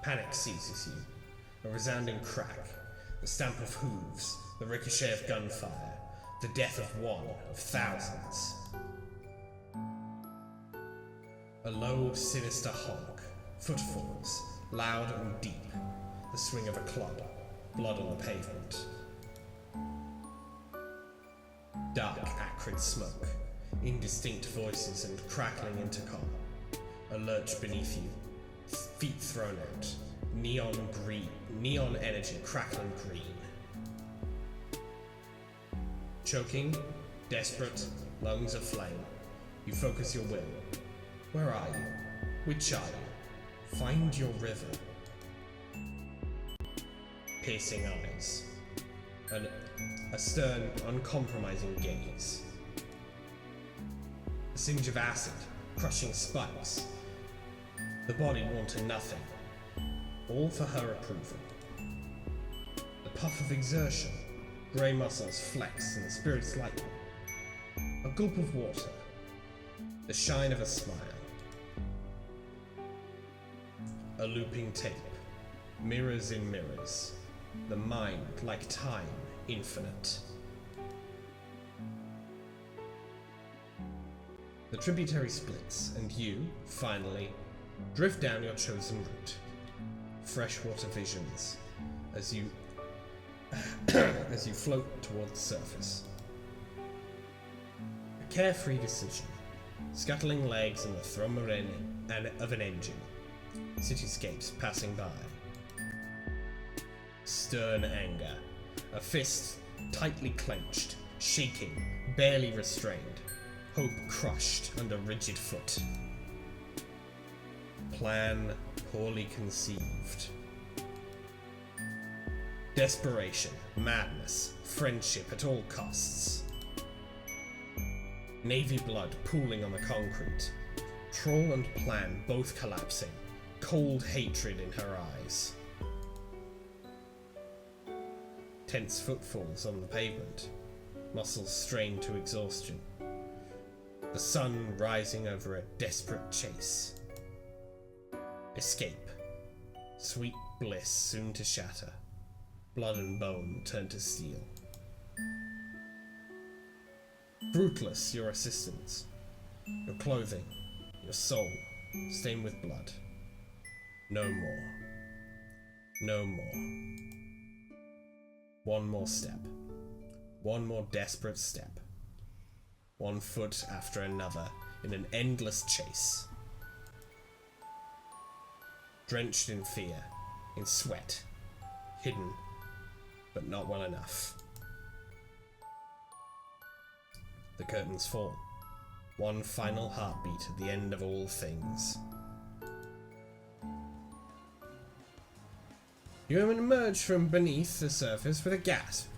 Panic seizes you. A resounding crack, the stamp of hooves, the ricochet of gunfire, the death of one of thousands. A low, sinister honk, footfalls, loud and deep, the swing of a club, blood on the pavement. Dark, acrid smoke, indistinct voices and crackling intercom. A lurch beneath you, feet thrown out, neon energy crackling green. Choking, desperate, lungs aflame, you focus your will. Where are you? Which are you? Find your river. Piercing eyes. A stern, uncompromising gaze. A singe of acid, crushing spikes. The body wanting nothing. All for her approval. A puff of exertion. Grey muscles flex and spirits lighten. A gulp of water. The shine of a smile. A looping tape. Mirrors in mirrors. The mind, like time, infinite. The tributary splits, and you, finally, drift down your chosen route. Freshwater visions, as you as you float toward the surface. A carefree decision, scuttling legs in the thrum of an engine. Cityscapes passing by. Stern anger, a fist tightly clenched, shaking, barely restrained, hope crushed under rigid foot. Plan poorly conceived. Desperation, madness, friendship at all costs. Navy blood pooling on the concrete. Troll and plan both collapsing, cold hatred in her eyes. Tense footfalls on the pavement, muscles strained to exhaustion. The sun rising over a desperate chase. Escape. Sweet bliss soon to shatter. Blood and bone turn to steel. Fruitless your assistance. Your clothing, your soul, stained with blood. No more. No more. One more step. One more desperate step. One foot after another in an endless chase. Drenched in fear, in sweat, hidden, but not well enough. The curtains fall. One final heartbeat at the end of all things. You emerge from beneath the surface with a gasp,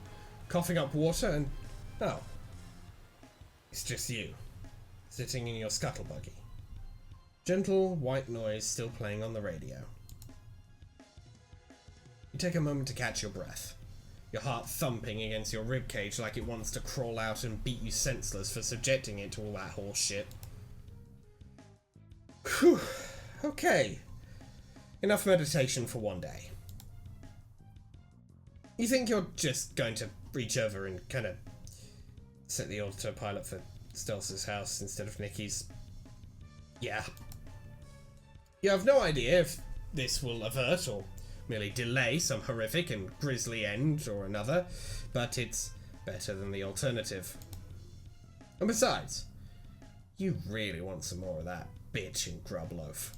coughing up water and... oh. It's just you, sitting in your scuttle buggy. Gentle white noise still playing on the radio. You take a moment to catch your breath, your heart thumping against your ribcage like it wants to crawl out and beat you senseless for subjecting it to all that horse shit. Whew. Okay. Enough meditation for one day. You think you're just going to reach over and kind of set the autopilot for Stelz's house instead of Nikki's? Yeah. You have no idea if this will avert or merely delay some horrific and grisly end or another, but it's better than the alternative. And besides, you really want some more of that bitch in Grubloaf.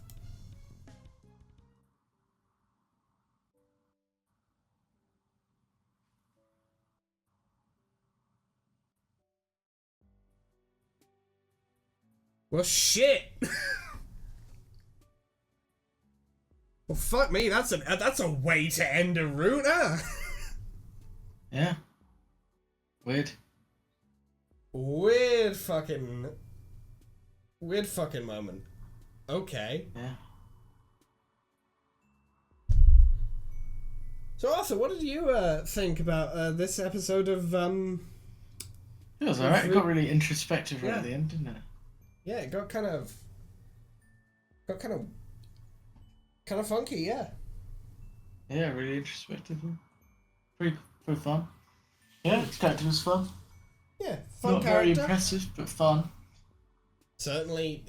Well, shit! Well, fuck me, that's a way to end a route, huh? Yeah. Weird. Weird fucking moment. Okay. Yeah. So Arthur, what did you think about this episode of It was alright. It got really introspective right at the end, didn't it? Yeah, it got kind of funky, yeah. Yeah, really introspective. Pretty fun. Yeah, its character was fun. Yeah, fun Not character. very impressive, but fun. Certainly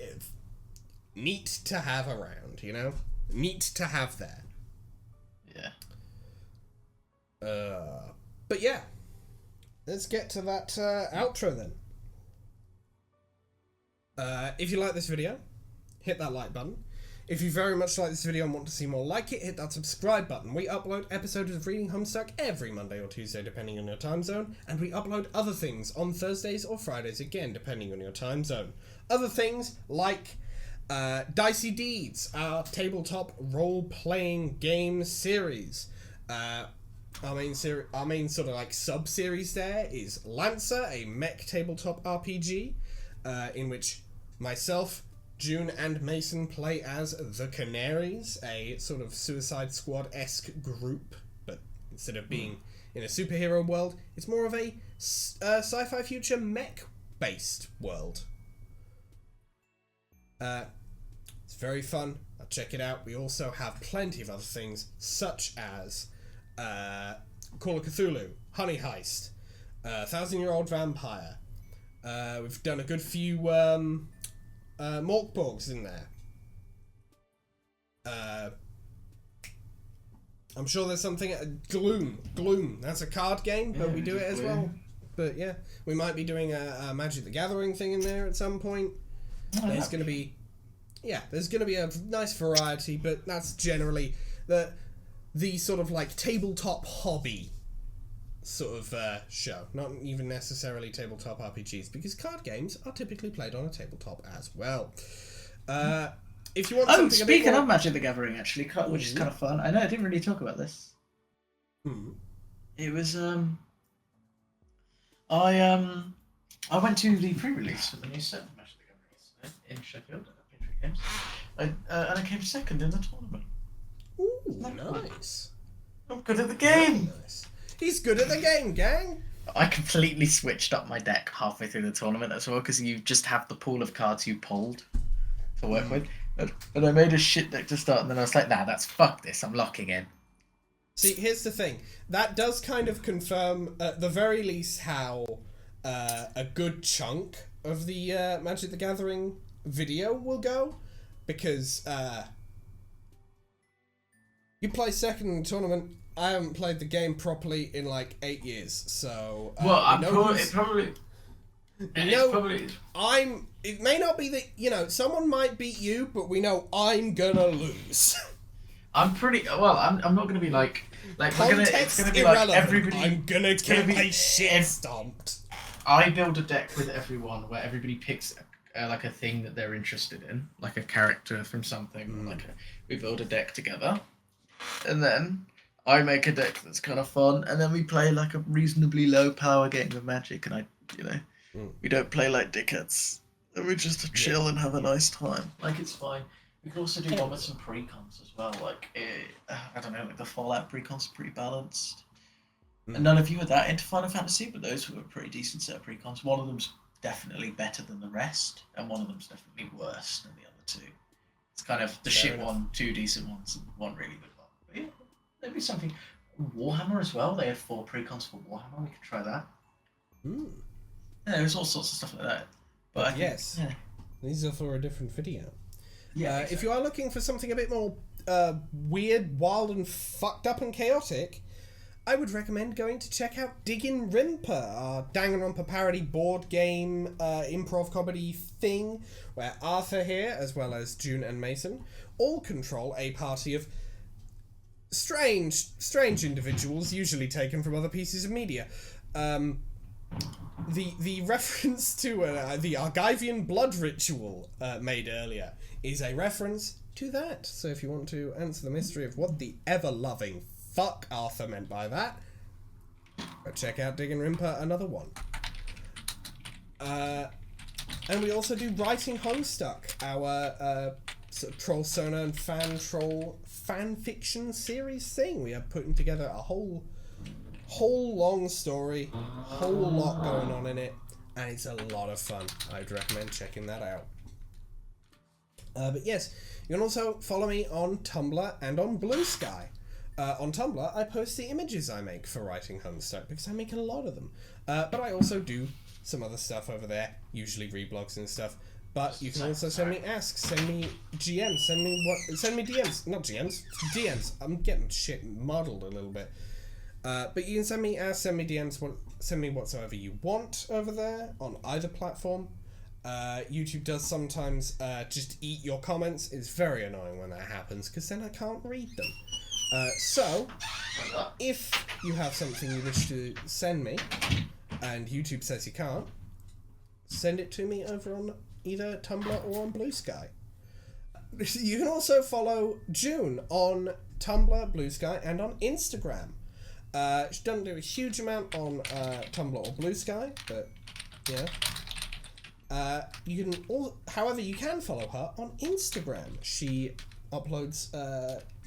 neat to have around, you know? Neat to have there. Yeah. But yeah, let's get to that outro then. If you like this video, hit that like button. If you very much like this video and want to see more like it, hit that subscribe button. We upload episodes of Reading Homestuck every Monday or Tuesday, depending on your time zone, and we upload other things on Thursdays or Fridays, again, depending on your time zone. Other things like Dicey Deeds, our tabletop role-playing game series. Our main sort of like sub-series there is Lancer, a mech tabletop RPG, in which myself, June, and Mason play as the Canaries, a sort of Suicide Squad-esque group, but instead of being in a superhero world, it's more of a sci-fi future mech-based world. It's very fun. I'll check it out. We also have plenty of other things, such as Call of Cthulhu, Honey Heist, 1,000-Year-Old Vampire. We've done a good few Morkborgs in there. I'm sure there's something... Gloom. That's a card game, but we do it as well. But yeah, we might be doing a Magic the Gathering thing in there at some point. There's going to be... Yeah, there's going to be a nice variety, but that's generally the sort of like tabletop hobby sort of show. Not even necessarily tabletop RPGs, because card games are typically played on a tabletop as well. If you want something speaking of Magic the Gathering, actually, which is kind of fun. I know I didn't really talk about this. It was I went to the pre-release for the new set of Magic the Gathering in Sheffield at Patriot Games, and I came second in the tournament. Ooh, nice. I'm good at the game. Nice. He's good at the game, gang. I completely switched up my deck halfway through the tournament as well, because you just have the pool of cards you pulled to work with. And I made a shit deck to start, and then I was like, nah, fuck this, I'm locking in. See, here's the thing. That does kind of confirm, at the very least, how a good chunk of the Magic the Gathering video will go. Because you play second in the tournament. I haven't played the game properly in like 8 years, so... It may not be that, someone might beat you, but we know I'm gonna lose. I'm not gonna be like Context it's gonna be irrelevant. like everybody. I'm gonna get my shit stomped. I build a deck with everyone where everybody picks like a thing that they're interested in, like a character from something. We build a deck together, and then I make a deck that's kind of fun, and then we play like a reasonably low power game of Magic, and we don't play like dickheads. And we just chill and have a nice time. Like, it's fine. We could also do one with some precons as well. Like, I don't know, like the Fallout precons are pretty balanced. And none of you are that into Final Fantasy, but those were a pretty decent set of precons. One of them's definitely better than the rest, and one of them's definitely worse than the other two. It's kind of the shit one, two decent ones, and one really good one. But yeah, there'd be something. Warhammer as well. They had 4 precons for Warhammer. We could try that. Yeah, there's all sorts of stuff like that. But these are for a different video. Yeah. Exactly. If you are looking for something a bit more weird, wild, and fucked up and chaotic, I would recommend going to check out Diggin' Rimper, our Danganronpa parody board game improv comedy thing, where Arthur here, as well as June and Mason, all control a party of strange individuals, usually taken from other pieces of media. The reference to the Argivian blood ritual made earlier is a reference to that. So if you want to answer the mystery of what the ever-loving fuck Arthur meant by that, go check out Dig and Rimper Another One. And we also do Writing Homestuck, our sort of troll sona and fan fiction series thing. We are putting together a whole long story, whole lot going on in it, and it's a lot of fun. I'd recommend checking that out. But yes, you can also follow me on Tumblr and on Blue Sky. On Tumblr, I post the images I make for Writing Homestuck, because I make a lot of them. But I also do some other stuff over there, usually reblogs and stuff. But you can also send me asks, send me GMs, send me DMs, not GMs, DMs. I'm getting shit muddled a little bit. But you can send me asks, send me DMs, send me whatsoever you want over there on either platform. YouTube does sometimes just eat your comments. It's very annoying when that happens, because then I can't read them. So, if you have something you wish to send me, and YouTube says you can't, send it to me over on either Tumblr or on Blue Sky. You can also follow June on Tumblr, Blue Sky, and on Instagram. She doesn't do a huge amount on Tumblr or Blue Sky, but yeah. You can however, you can follow her on Instagram. She uploads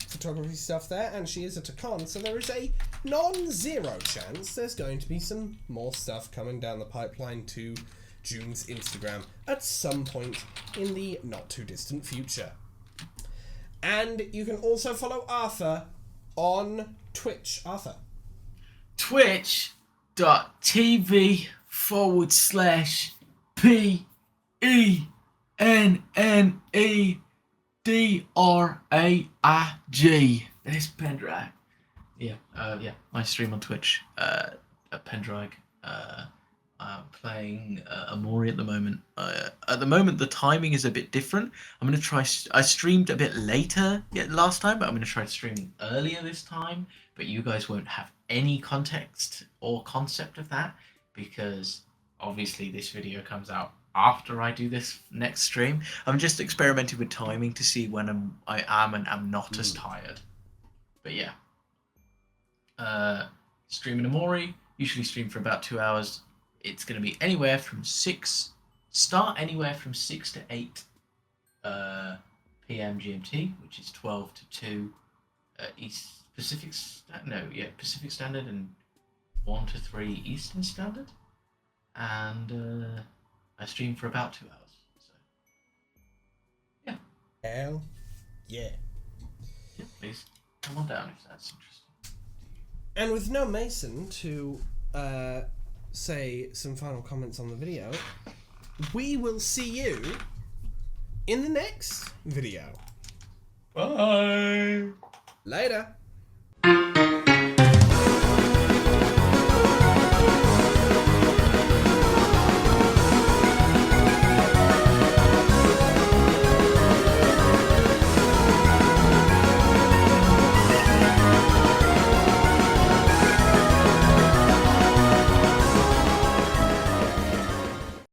photography stuff there, and she is at a con, so there is a non-zero chance there's going to be some more stuff coming down the pipeline to June's Instagram at some point in the not too distant future. And you can also follow Arthur on Twitch. Arthur. twitch.tv/PENNEDRAIG. There's Pendrag. Yeah, I stream on Twitch at Pendrag. I'm playing Amori at the moment. At the moment, the timing is a bit different. I'm going to try... I streamed a bit later last time, but I'm going to try streaming earlier this time. But you guys won't have any context or concept of that, because obviously this video comes out after I do this next stream. I'm just experimenting with timing to see when I am and am not as tired. But yeah. Streaming Amori, usually stream for about 2 hours. It's going to be anywhere from 6 to 8 p.m. GMT, which is 12 to 2 Pacific Standard, and 1 to 3 Eastern Standard. And I stream for about 2 hours. So yeah. Hell yeah. Yeah, please come on down if that's interesting. And with no Mason to say some final comments on the video, we will see you in the next video. Bye. Later.